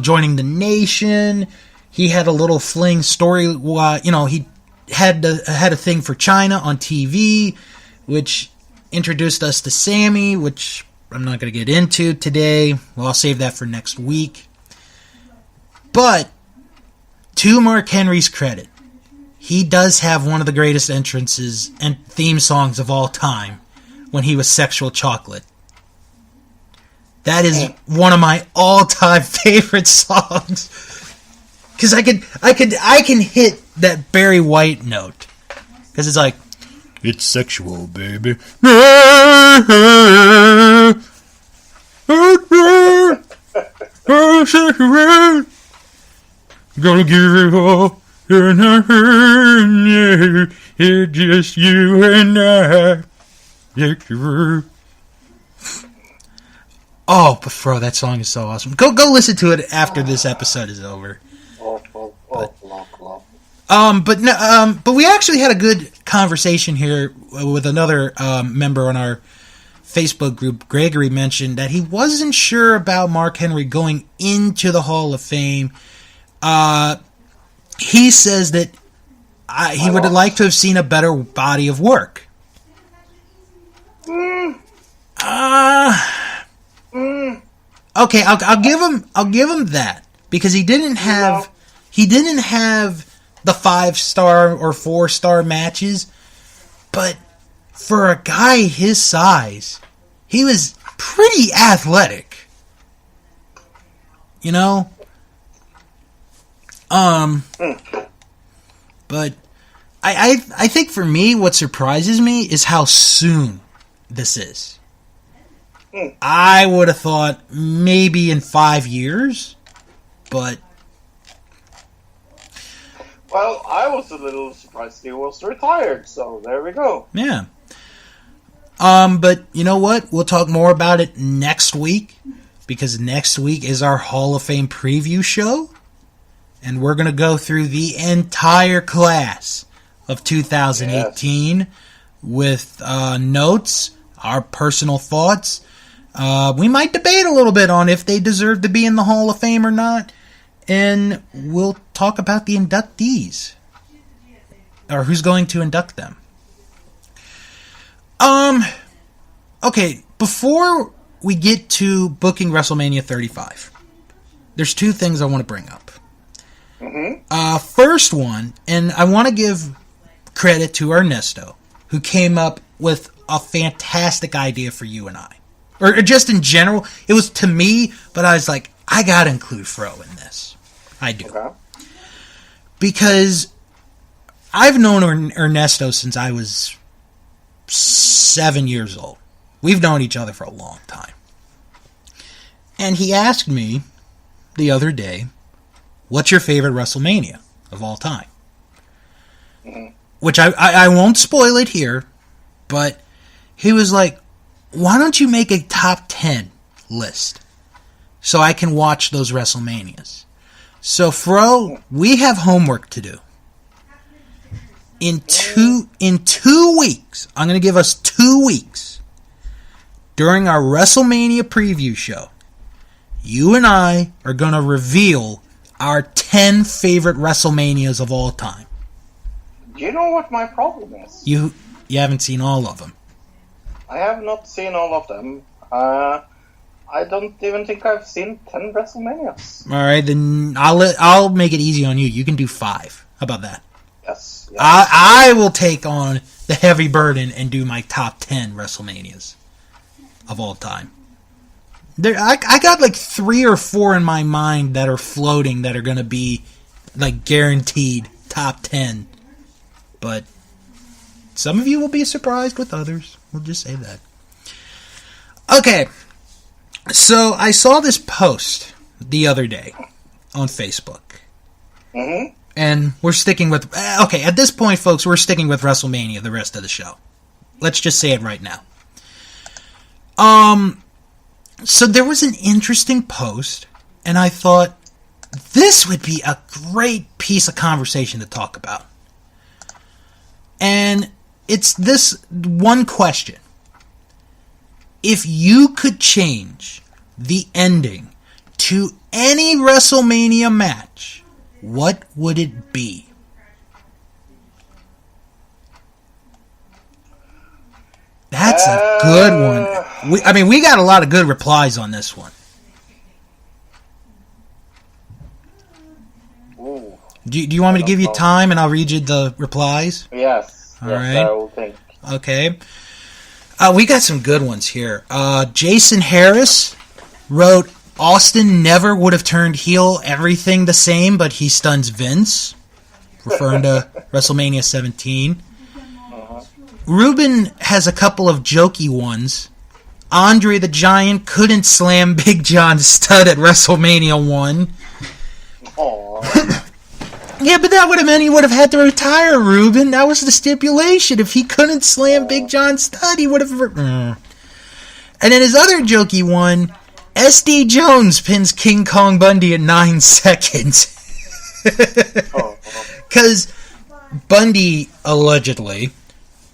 joining the Nation. He had a little fling story, he had a thing for China on TV, which introduced us to Sammy, which I'm not going to get into today. Well, I'll save that for next week. But to Mark Henry's credit, he does have one of the greatest entrances and theme songs of all time when he was Sexual Chocolate. That is one of my all-time favorite songs. Because I can hit that Barry White note. Because it's like, it's sexual, baby. Gonna give it all. It's just you and I. Oh, but bro, that song is so awesome. Go listen to it after this episode is over. But we actually had a good conversation here with another member on our Facebook group. Gregory mentioned that he wasn't sure about Mark Henry going into the Hall of Fame. He says that he would have liked to have seen a better body of work. Okay, I'll give him that, because he didn't have the 5-star or 4-star matches, but for a guy his size, he was pretty athletic. But I think for me, what surprises me is how soon this is. I would have thought maybe in 5 years, but... Well, I was a little surprised he was retired, so there we go. Yeah. But you know what? We'll talk more about it next week, because next week is our Hall of Fame preview show, and we're going to go through the entire class of 2018 with notes, our personal thoughts. We might debate a little bit on if they deserve to be in the Hall of Fame or not. And we'll talk about the inductees. Or who's going to induct them. Okay, before we get to booking WrestleMania 35, there's two things I want to bring up. First one, and I want to give credit to Ernesto, who came up with a fantastic idea for you and I. Or just in general, it was to me, but I was like, I gotta include Fro in this. I do. Okay. Because I've known Ernesto since I was 7 years old. We've known each other for a long time. And he asked me the other day, what's your favorite WrestleMania of all time? Which I won't spoil it here, but he was like, why don't you make a top 10 list so I can watch those WrestleManias? So, Fro, we have homework to do. In 2 weeks, I'm going to give us 2 weeks during our WrestleMania preview show. You and I are going to reveal our 10 favorite WrestleManias of all time. Do you know what my problem is? You haven't seen all of them. I have not seen all of them. I don't even think I've seen 10 WrestleManias. All right, then I'll make it easy on you. You can do 5. How about that? Yes. I will take on the heavy burden and do my top 10 WrestleManias of all time. I got like 3 or 4 in my mind that are floating that are going to be like guaranteed top 10. But some of you will be surprised with others. We'll just say that. Okay. So I saw this post the other day on Facebook. Mm-hmm. And we're sticking with... Okay, at this point, folks, we're sticking with WrestleMania the rest of the show. Let's just say it right now. So there was an interesting post, and I thought this would be a great piece of conversation to talk about. And it's this one question. If you could change the ending to any WrestleMania match, what would it be? That's a good one. We got a lot of good replies on this one. Ooh. Do you want me to give you time and I'll read you the replies? Yes. All yes, right. I will think. Okay. We got some good ones here. Jason Harris wrote, Austin never would have turned heel, everything the same, but he stuns Vince, referring to WrestleMania 17. Ruben has a couple of jokey ones. Andre the Giant couldn't slam Big John Studd at WrestleMania 1. Aww. Yeah, but that would have meant he would have had to retire, Ruben. That was the stipulation. If he couldn't slam Big John Studd, he would have... And then his other jokey one, SD Jones pins King Kong Bundy in 9 seconds. Because Bundy, allegedly,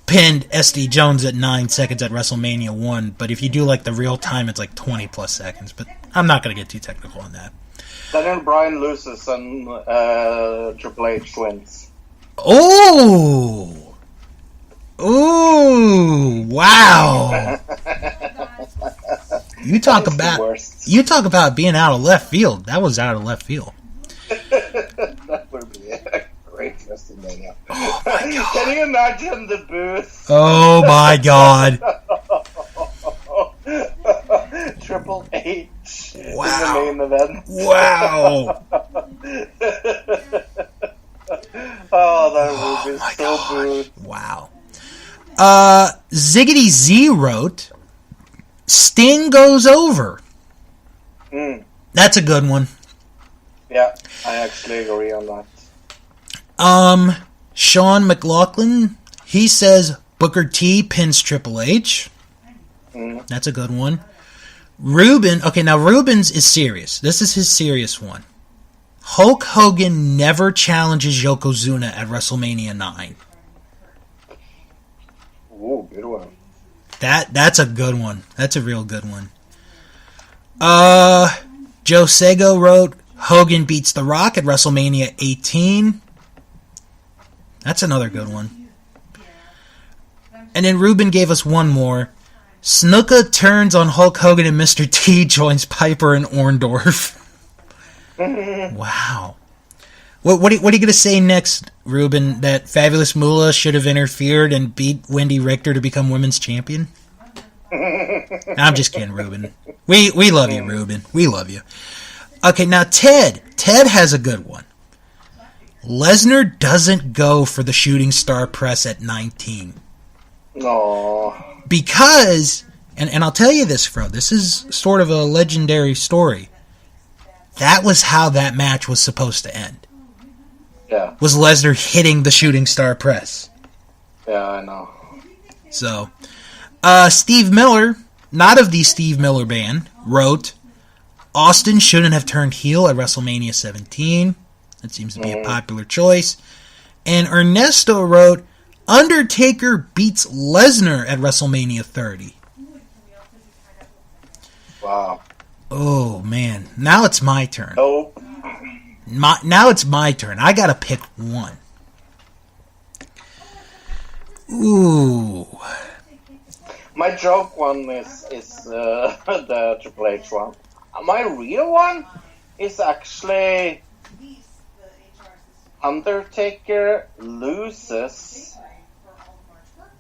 pinned SD Jones at 9 seconds at WrestleMania 1, but if you do like the real time, it's like 20 plus seconds. But I'm not going to get too technical on that. Then Bryan loses and Triple H wins. Oh! Ooh! Wow! You talk about being out of left field. That was out of left field. That would be a great WrestleMania. Oh my god! Can you imagine the booth? Oh my god! Triple H Wow! in the main event. Wow! Oh, that would be so good. Wow. Ziggity Z wrote, Sting goes over. That's a good one. Yeah, I actually agree on that. Sean McLaughlin, he says Booker T pins Triple H. That's a good one. Ruben, okay, now Ruben's is serious. This is his serious one. Hulk Hogan never challenges Yokozuna at WrestleMania 9. Ooh, good one. That's a good one. That's a real good one. Joe Sego wrote, Hogan beats The Rock at WrestleMania 18. That's another good one. And then Ruben gave us one more. Snuka turns on Hulk Hogan and Mr. T joins Piper and Orndorff. Wow. What are you going to say next, Ruben? That Fabulous Moolah should have interfered and beat Wendy Richter to become women's champion? I'm just kidding, Ruben. We love you, Ruben. We love you. Okay, now Ted. Ted has a good one. Lesnar doesn't go for the shooting star press at 19. Aww. Because, and I'll tell you this, Fro, this is sort of a legendary story. That was how that match was supposed to end. Yeah. Was Lesnar hitting the shooting star press. Yeah, I know. So, Steve Miller, not of the Steve Miller Band, wrote, Austin shouldn't have turned heel at WrestleMania 17. That seems to be a popular choice. And Ernesto wrote, Undertaker beats Lesnar at WrestleMania 30. Wow. Oh, man. Now it's my turn. Nope. Now it's my turn. I gotta pick one. Ooh. My joke one is the Triple H one. My real one is actually Undertaker loses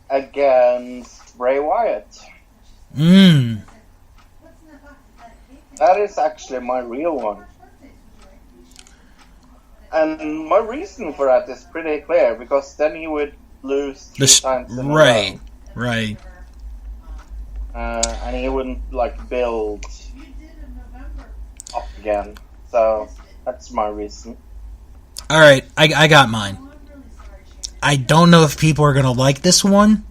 against Bray Wyatt. That is actually my real one. And my reason for that is pretty clear, because then he would lose three times in a row. Right. And he wouldn't build up again. So that's my reason. All right, I got mine. I don't know if people are gonna like this one,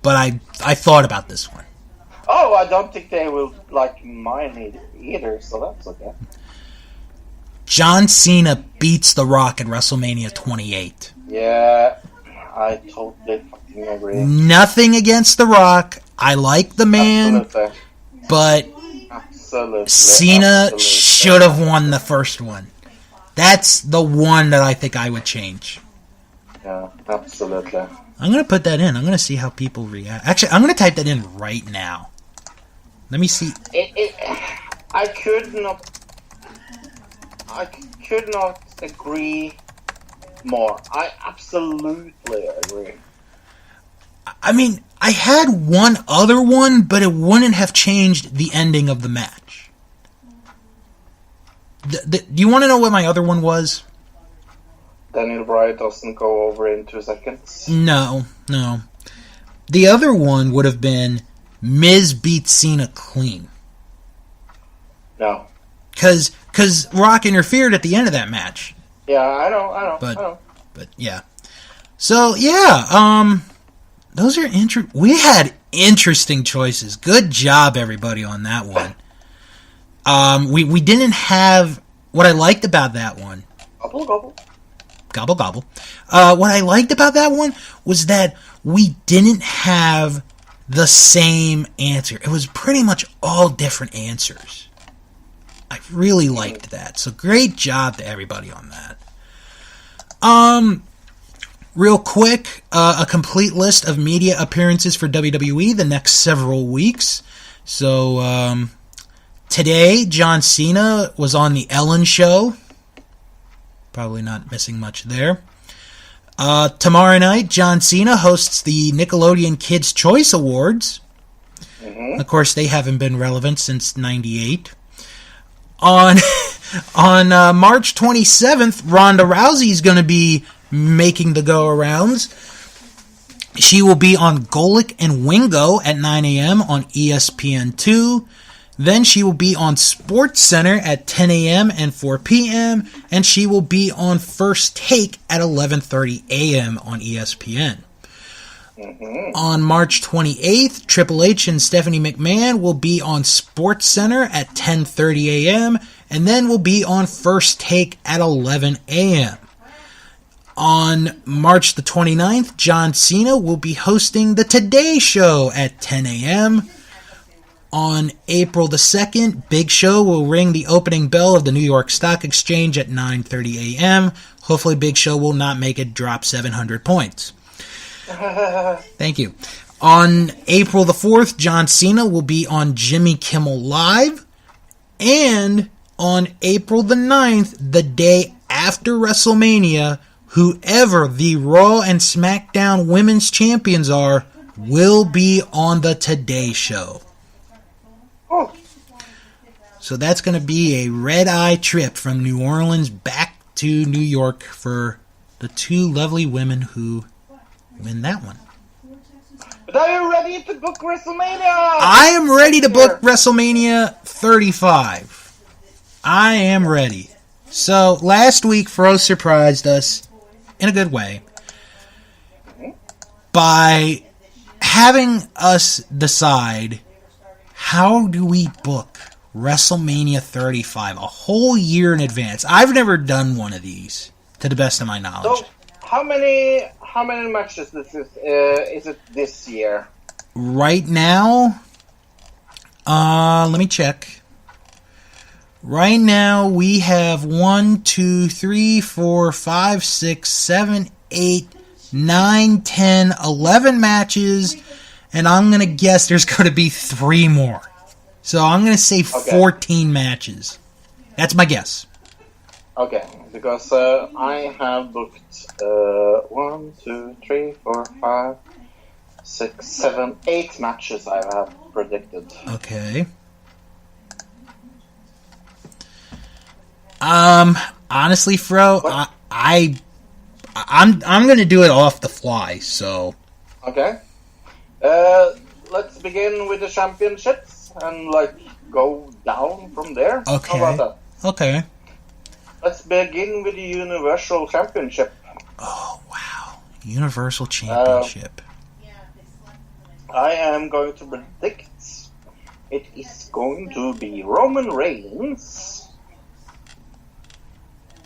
but I thought about this one. Oh, I don't think they will like mine either, so that's okay. John Cena beats The Rock at WrestleMania 28. Yeah, I totally fucking agree. Nothing against The Rock. I like the man, Absolutely. but Cena should have won the first one. That's the one that I think I would change. Yeah, absolutely. I'm going to put that in. I'm going to see how people react. Actually, I'm going to type that in right now. Let me see. I could not agree more. I absolutely agree. I mean, I had one other one, but it wouldn't have changed the ending of the match. Do you want to know what my other one was? Daniel Bryan doesn't go over in 2 seconds. No. The other one would have been Miz beats Cena clean. No. Because Rock interfered at the end of that match. Yeah, I know. But yeah. So, yeah, those are we had interesting choices. Good job, everybody, on that one. We didn't have... What I liked about that one... Gobble, gobble. Gobble, gobble. What I liked about that one was that we didn't have the same answer. It was pretty much all different answers. I really liked that. So great job to everybody on that. Real quick, a complete list of media appearances for WWE the next several weeks. So, today, John Cena was on the Ellen Show. Probably not missing much there. Tomorrow night, John Cena hosts the Nickelodeon Kids' Choice Awards. Mm-hmm. Of course, they haven't been relevant since '98. On March 27th, Ronda Rousey's going to be making the go-arounds. She will be on Golic and Wingo at 9 a.m. on ESPN2. Then she will be on Sports Center at 10 a.m. and 4 p.m. And she will be on First Take at 11:30 a.m. on ESPN. Mm-hmm. On March 28th, Triple H and Stephanie McMahon will be on Sports Center at 10:30 a.m. and then will be on First Take at 11 a.m. On March the 29th, John Cena will be hosting the Today Show at 10 a.m. On April the 2nd, Big Show will ring the opening bell of the New York Stock Exchange at 9:30 a.m. Hopefully Big Show will not make it drop 700 points. Thank you. On April the 4th, John Cena will be on Jimmy Kimmel Live. And on April the 9th, the day after WrestleMania, whoever the Raw and SmackDown Women's Champions are will be on the Today Show. Oh. So that's going to be a red-eye trip from New Orleans back to New York for the two lovely women who win that one. But are you ready to book WrestleMania? I am ready to book WrestleMania 35. I am ready. So last week, Fro surprised us in a good way by having us decide, how do we book WrestleMania 35 a whole year in advance? I've never done one of these, to the best of my knowledge. So, how many matches is it this year? Right now, let me check. Right now, we have 1, 2, 3, 4, 5, 6, 7, 8, 9, 10, 11 matches, and I'm going to guess there's going to be 3 more. So I'm going to say 14 matches. That's my guess. Okay, because I have booked 1, 2, 3, 4, 5, 6, 7, 8 matches I have predicted. Okay. Honestly, Fro, I'm gonna do it off the fly. So Okay. Let's begin with the championships and go down from there. okay, How about that? okay. Let's begin with the Universal Championship. Oh wow, Universal Championship. I am going to predict it is going to be Roman Reigns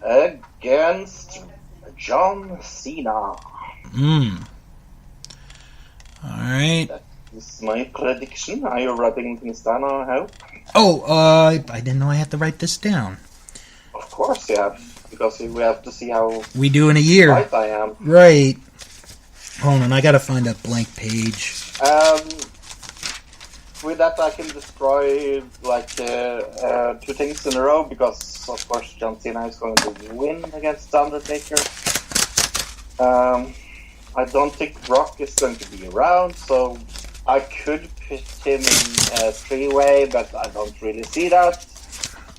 against John Cena. Alright. That is my prediction. Are you writing things down, I hope? Oh, I didn't know I had to write this down. Of course you have, because we have to see how We do in a year. right I am. Right. Hold on, I gotta find a blank page. With that, I can destroy two things in a row, because of course John Cena is going to win against The Undertaker. I don't think Brock is going to be around, so I could put him in a three-way, but I don't really see that.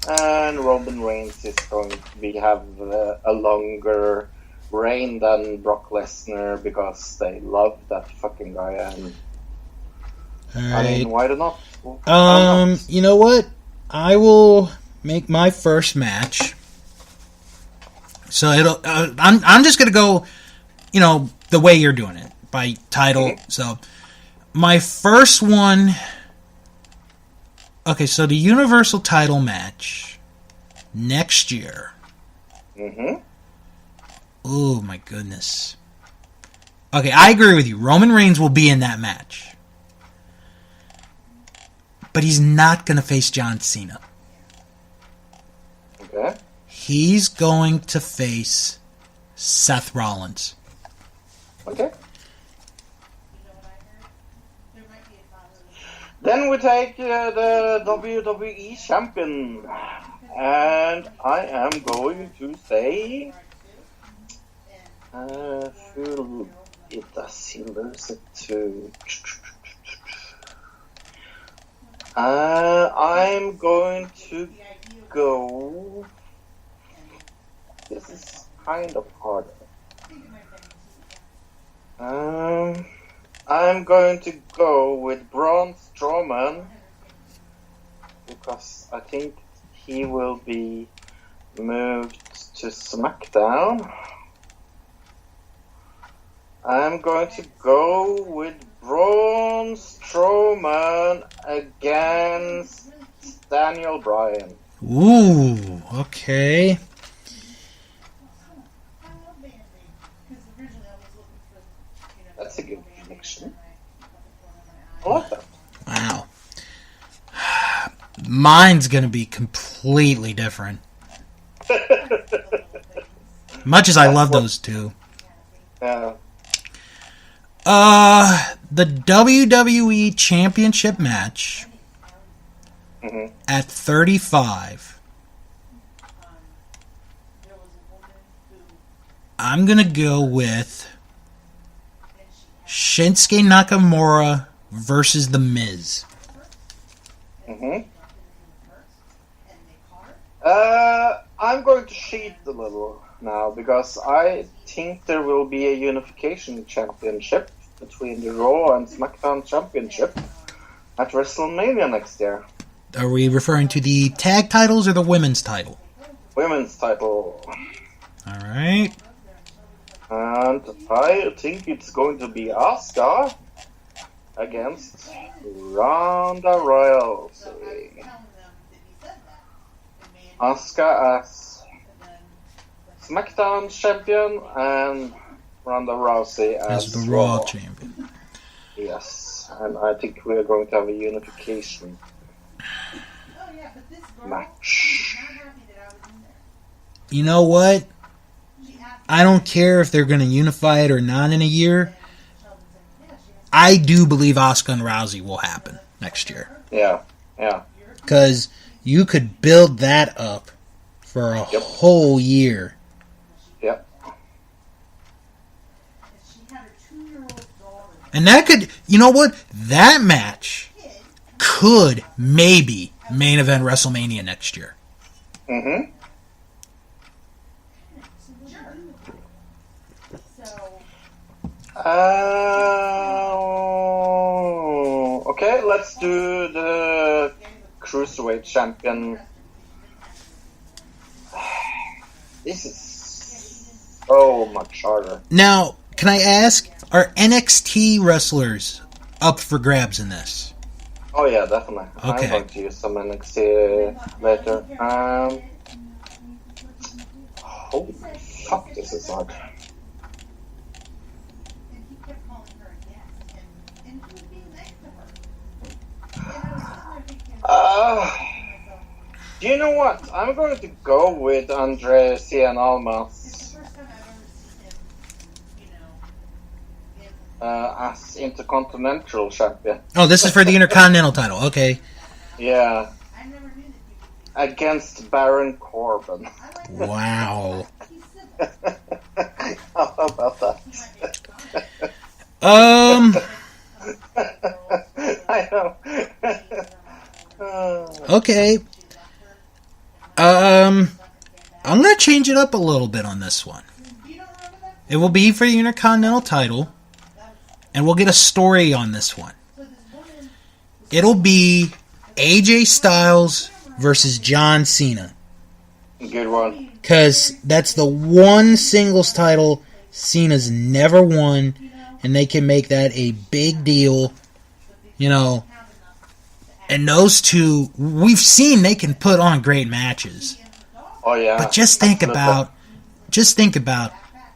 And Roman Reigns is going to have a longer reign than Brock Lesnar, because they love that fucking guy. And I mean, why not? You know what? I will make my first match. So it'll. I'm just gonna go, the way you're doing it by title. Mm-hmm. So my first one. Okay, so the Universal title match next year. Mm-hmm. Oh my goodness. Okay, I agree with you. Roman Reigns will be in that match. But he's not going to face John Cena. Okay. He's going to face Seth Rollins. Okay. Then we take the WWE champion. And I am going to say... who does he lose it to? I'm going to go... This is kind of hard. I'm going to go with Braun Strowman, because I think he will be moved to SmackDown. I'm going to go with Braun Strowman against Daniel Bryan. Ooh, okay. That's a good prediction. I like that. Wow. Mine's going to be completely different. Much as I love those two. Yeah. The WWE Championship match at 35. I'm going to go with Shinsuke Nakamura versus The Miz. I'm going to cheat a little now, because I think there will be a unification championship between the Raw and SmackDown championship at WrestleMania next year. Are we referring to the tag titles or the women's title? Women's title. Alright. And I think it's going to be Asuka against Ronda Rousey. Asuka as SmackDown champion and Ronda Rousey as the Raw champion. Yes, and I think we are going to have a unification match. You know what? I don't care if they're going to unify it or not in a year. I do believe Asuka and Rousey will happen next year. Yeah. Because you could build that up for a whole year. Yep. And that could, you know what? That match could maybe main event WrestleMania next year. Okay, let's do the Cruiserweight champion. This is so much harder. Now, can I ask, are NXT wrestlers up for grabs in this? Oh yeah, definitely. Okay. I'm going to use some NXT later. Holy fuck, this is hard. Do you know what? I'm going to go with Andre Cien Almas as Intercontinental Champion. Oh, this is for the Intercontinental title. Okay. Yeah. Against Baron Corbin. Wow. How about that? I know. Okay. I'm gonna change it up a little bit on this one. It will be for the Intercontinental title, and we'll get a story on this one. It'll be AJ Styles versus John Cena. Good one. Because that's the one singles title Cena's never won, and they can make that a big deal, you know. And those two, we've seen they can put on great matches. Oh yeah. But just think about,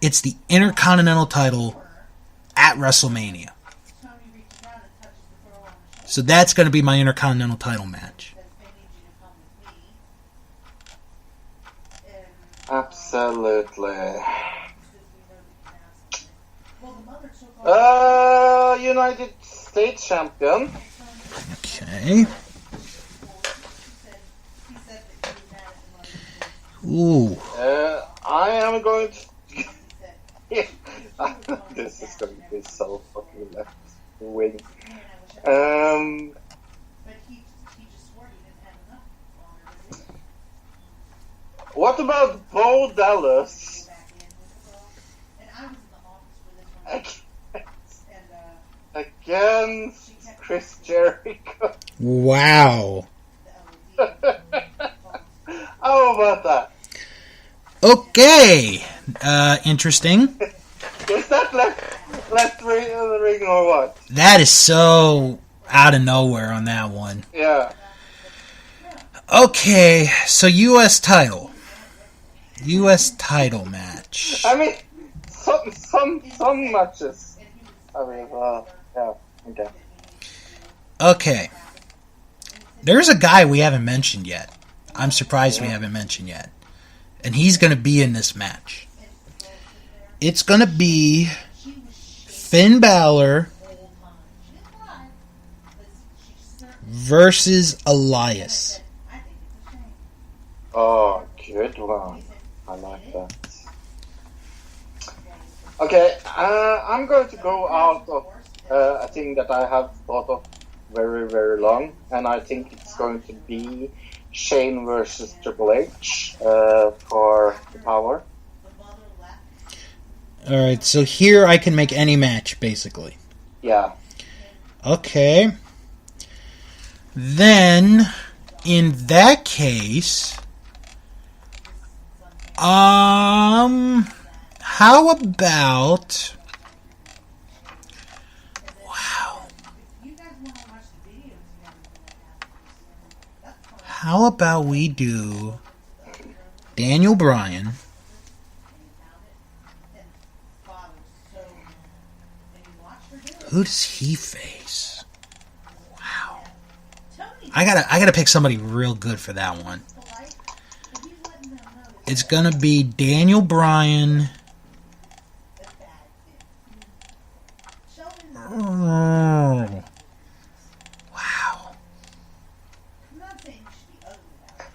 it's the Intercontinental title at WrestleMania. So that's going to be my Intercontinental title match. Absolutely. United States champion. Okay. Ooh. I am going to. This is going to be so fucking left wing. What about Bo Dallas against Chris Jericho? Wow. How about that? Okay. Interesting. Is that left ring or what? That is so out of nowhere on that one. Yeah. Okay, so U.S. title. U.S. title match. I mean, some matches. I mean, yeah, okay. Okay. There's a guy we haven't mentioned yet. I'm surprised we haven't mentioned yet. And he's going to be in this match. It's going to be Finn Balor versus Elias. Oh, good one. I like that. Okay, I'm going to go out of a thing that I have thought of very, very long, and I think it's going to be Shane versus Triple H for the power. Alright, so here I can make any match, basically. Yeah. Okay. Then, in that case, how about... Wow. How about we do Daniel Bryan who does he face? Wow. I gotta pick somebody real good for that one. It's gonna be Daniel Bryan. Oh. Wow.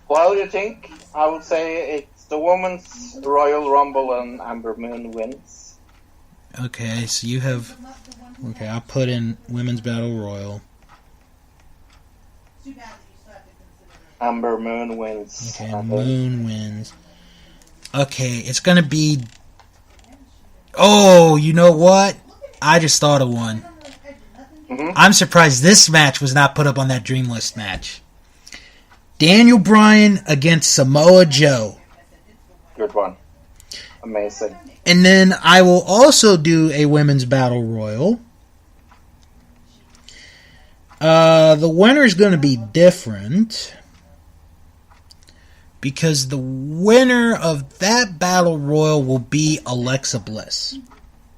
Well, you think? I would say it's the Women's Royal Rumble and Amber Moon wins. Okay, so you have... Okay, I'll put in Women's Battle Royal. Amber Moon wins. Okay, Moon wins. Okay, it's gonna be... Oh, you know what? I just thought of one. Mm-hmm. I'm surprised this match was not put up on that Dream List match. Daniel Bryan against Samoa Joe. Good one. Amazing. And then I will also do a women's battle royal. The winner's going to be different. Because the winner of that battle royal will be Alexa Bliss.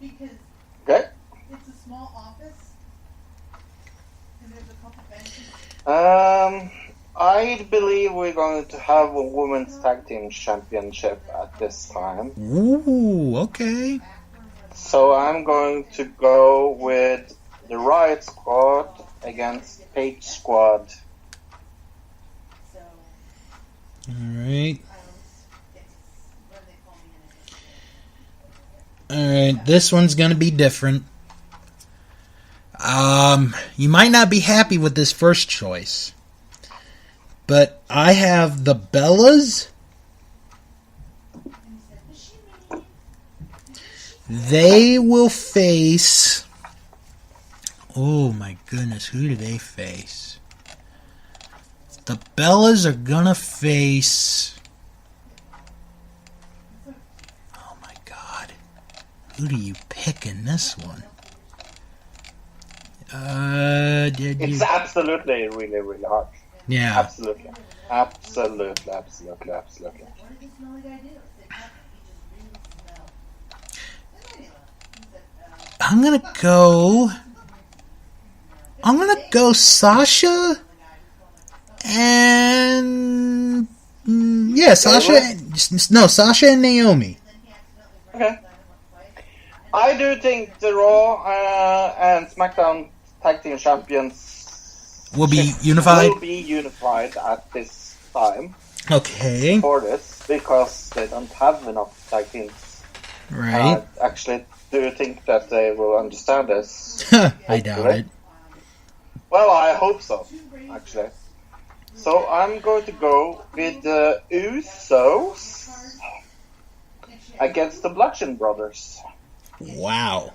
Okay. It's a small office, and there's a couple benches. I believe we're going to have a women's tag team championship at this time. Ooh, okay. So I'm going to go with the Riot Squad against Page Squad. Alright. Alright, this one's gonna be different. You might not be happy with this first choice. But I have the Bellas. They will face... Oh my goodness, who do they face? The Bellas are gonna face... Oh my god. Who do you pick in this one? It's absolutely really, really hard. Yeah. Absolutely. Absolutely. I'm gonna go Sasha and Sasha and Naomi. Okay. I do think the Raw and SmackDown Tag Team Champions Will be unified? Will be unified at this time. Okay. For this, because they don't have enough tag teams. Right. Actually, do you think that they will understand this? I doubt it. Well, I hope so, actually. So I'm going to go with the Usos against the Bludgeon Brothers. Wow.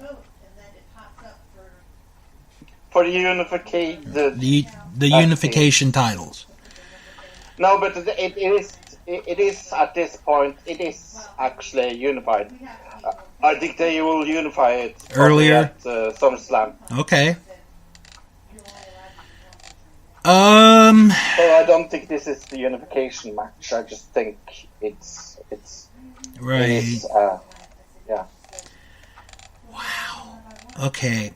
For the unification. The unification titles. No, but it is at this point. It is actually unified. I think they will unify it earlier at SummerSlam. Okay. So I don't think this is the unification match. I just think it's right. It is, yeah. Wow. Okay.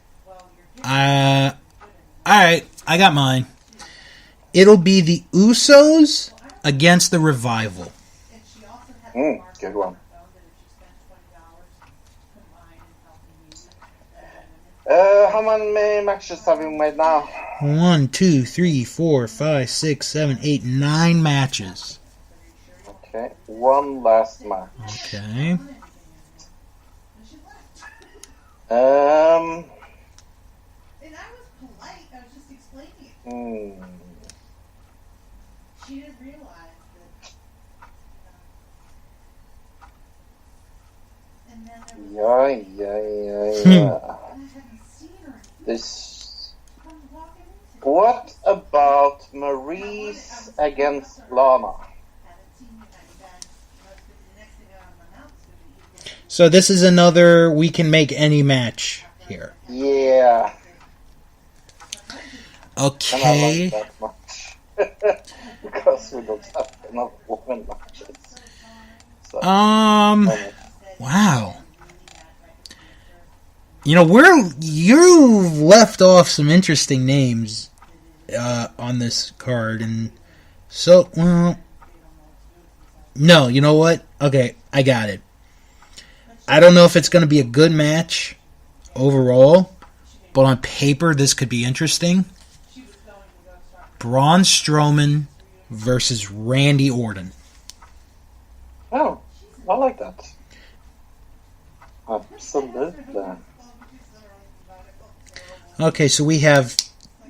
Alright, I got mine. It'll be the Usos against the Revival. Good one. How many matches have you made now? 1, 2, 3, 4, 5, 6, 7, 8, 9 matches. Okay, one last match. Okay. And I was polite. I was just explaining it. She didn't realize that. And then there was, Yeah. I hadn't seen her. This. I was walking into it. What about Maurice against Lana? Haven't seen you, and then the next thing out of my mouth is going to be So this is another we can make any match here. Yeah. Okay. And I like that much. Because we don't have enough women matches. So, Wow. You know, you left off some interesting names on this card, and so, well, no, you know what? Okay, I got it. I don't know if it's going to be a good match overall, but on paper, this could be interesting. Braun Strowman versus Randy Orton. oh, I like that. Absolutely. Okay, so we have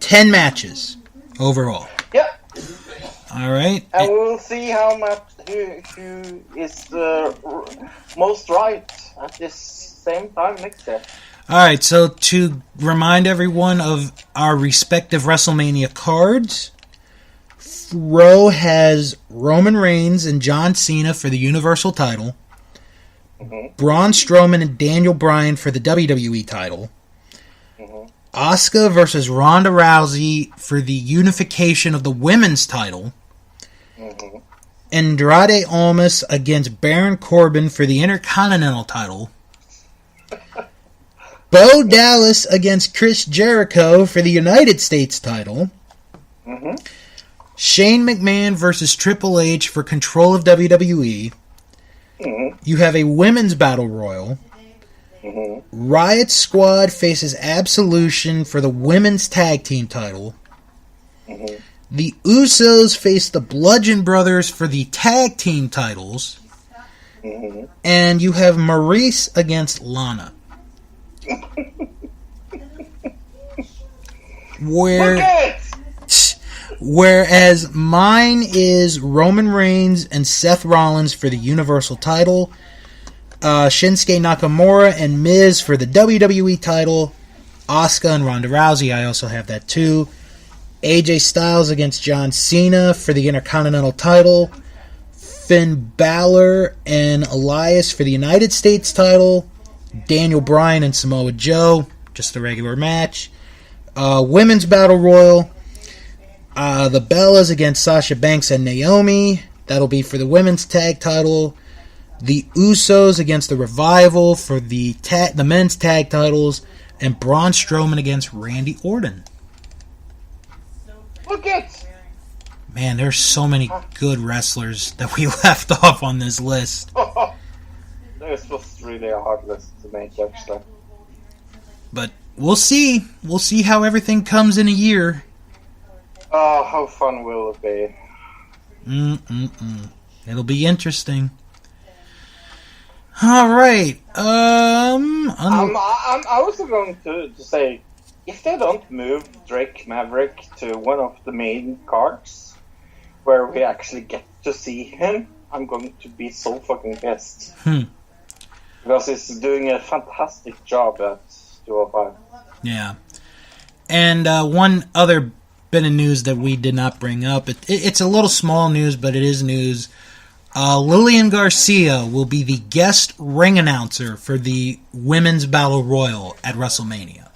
10 matches overall. Yeah. All right. And we will see how much who is most right at this same time next year. All right, so to remind everyone of our respective WrestleMania cards, Fro has Roman Reigns and John Cena for the Universal title, Braun Strowman and Daniel Bryan for the WWE title, Asuka versus Ronda Rousey for the unification of the women's title, Andrade Almas against Baron Corbin for the Intercontinental title, Bo Dallas against Chris Jericho for the United States title. Shane McMahon versus Triple H for control of WWE. You have a women's battle royal. Riot Squad faces Absolution for the women's tag team title. The Usos face the Bludgeon Brothers for the tag team titles. And you have Maurice against Lana. Whereas mine is Roman Reigns and Seth Rollins for the Universal title, Shinsuke Nakamura and Miz for the WWE title, Asuka and Ronda Rousey, I also have that too, AJ Styles against John Cena for the Intercontinental title, Finn Balor and Elias for the United States title, Daniel Bryan and Samoa Joe, just a regular match. Women's Battle Royal, the Bellas against Sasha Banks and Naomi. That'll be for the women's tag title. The Usos against the Revival for the men's tag titles. And Braun Strowman against Randy Orton. Look it! Man, there's so many good wrestlers that we left off on this list. This was really a hard list to make, actually. But we'll see. We'll see how everything comes in a year. Oh, how fun will it be? It'll be interesting. All right. I'm also going to say, if they don't move Drake Maverick to one of the main cards, where we actually get to see him, I'm going to be so fucking pissed. Because he's doing a fantastic job at 205. Yeah. And one other bit of news that we did not bring up. It's a little small news, but it is news. Lillian Garcia will be the guest ring announcer for the Women's Battle Royal at WrestleMania.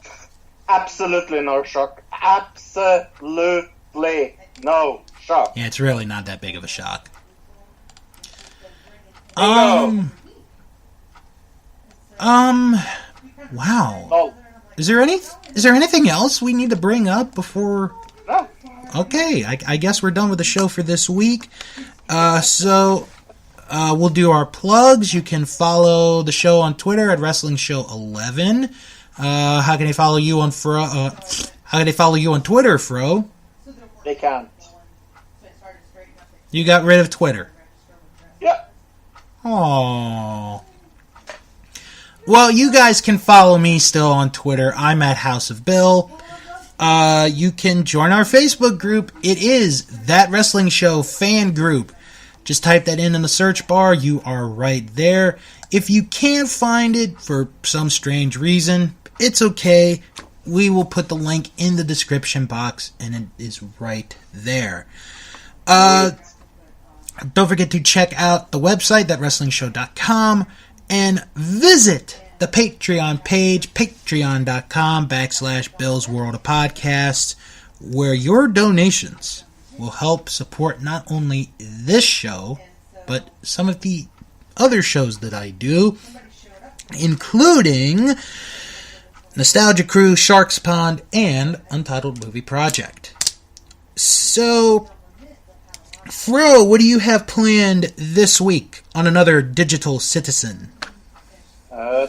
Absolutely no shock. Absolutely no shock. Yeah, it's really not that big of a shock. Wow. No. Is there anything else we need to bring up before? No. Okay, I guess we're done with the show for this week. So we'll do our plugs. You can follow the show on Twitter at WrestlingShow11. How can they follow you on how can they follow you on Twitter, Fro? They can't. You got rid of Twitter. Yep. Aww. Well, you guys can follow me still on Twitter. I'm at House of Bill. You can join our Facebook group. It is That Wrestling Show Fan Group. Just type that in the search bar. You are right there. If you can't find it for some strange reason, it's okay. We will put the link in the description box, and it is right there. Don't forget to check out the website, thatwrestlingshow.com, and visit the Patreon page, patreon.com/Bill's World of Podcasts, where your donations will help support not only this show, but some of the other shows that I do, including Nostalgia Crew, Sharks Pond, and Untitled Movie Project. So, Fro, what do you have planned this week on Another Digital Citizen?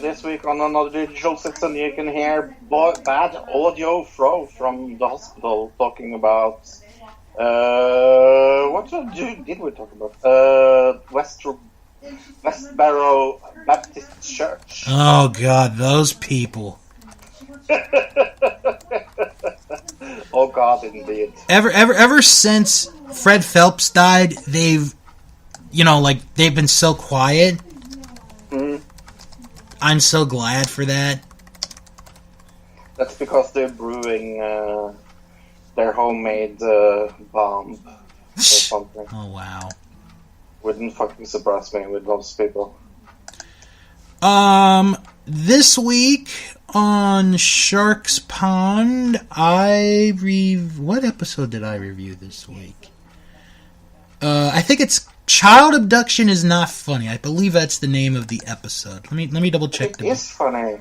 This week on Another Digital Citizen, you can hear bad audio from the hospital talking about what did we talk about? Westboro Baptist Church. Oh God, those people. Oh God, indeed. Ever since Fred Phelps died, they've been so quiet. Mm. I'm so glad for that. That's because they're brewing their homemade bomb or something. Oh, wow. Wouldn't fucking surprise me with those people. This week on Shark's Pond, what episode did I review this week? I think it's Child Abduction is Not Funny. I believe that's the name of the episode. Let me double check. It is funny.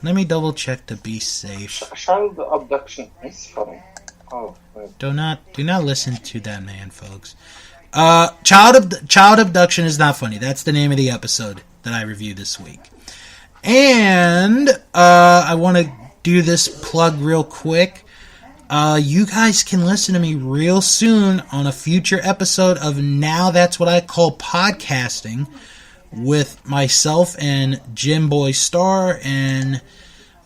Let me double check to be safe. Child abduction is funny. Oh, wait. Do not listen to that man, folks. Child Abduction is Not Funny. That's the name of the episode that I reviewed this week. And I want to do this plug real quick. You guys can listen to me real soon on a future episode of Now That's What I Call Podcasting with myself and Jim Boy Star, and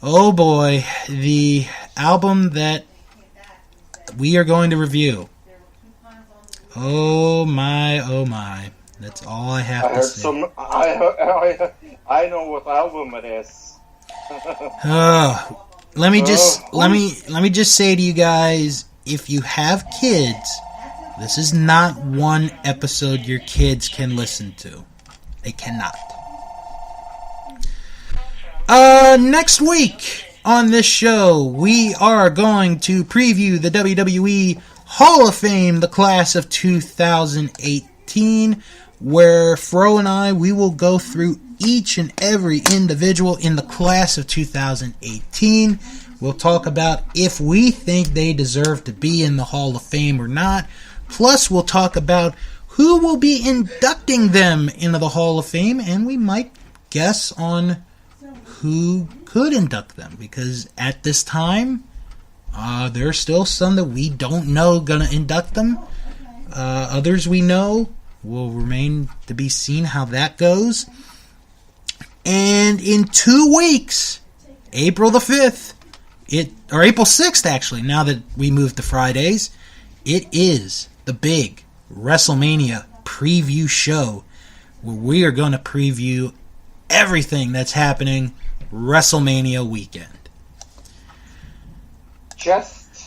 oh boy, the album that we are going to review. Oh my. That's all I have to say. I know what album it is. Let me just say to you guys, if you have kids, this is not one episode your kids can listen to. They cannot. Next week on this show, we are going to preview the WWE Hall of Fame, the class of 2018, where Fro and I, we will go through each and every individual in the class of 2018. We'll talk about if we think they deserve to be in the Hall of Fame or not. Plus, we'll talk about who will be inducting them into the Hall of Fame, and we might guess on who could induct them, because at this time, there are still some that we don't know gonna induct them. Others we know will remain to be seen how that goes. And in 2 weeks, April the 5th, or April 6th actually, now that we moved to Fridays, it is the big WrestleMania preview show where we are going to preview everything that's happening WrestleMania weekend. Just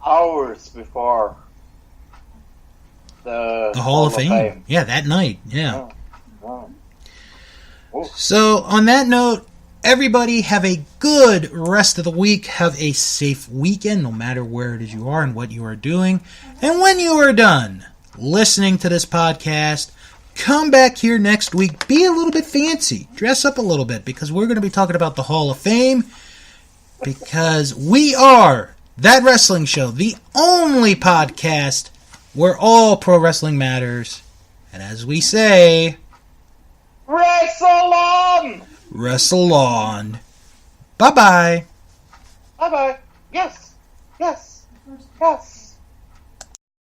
hours before the Hall of Fame. Yeah, that night. Yeah. Oh. So, on that note, everybody have a good rest of the week. Have a safe weekend, no matter where it is you are and what you are doing. And when you are done listening to this podcast, come back here next week. Be a little bit fancy. Dress up a little bit, because we're going to be talking about the Hall of Fame. Because we are That Wrestling Show, the only podcast where all pro wrestling matters. And as we say, Wrestle on! wrestle on. Bye-bye. Bye-bye. Yes. Yes. Yes.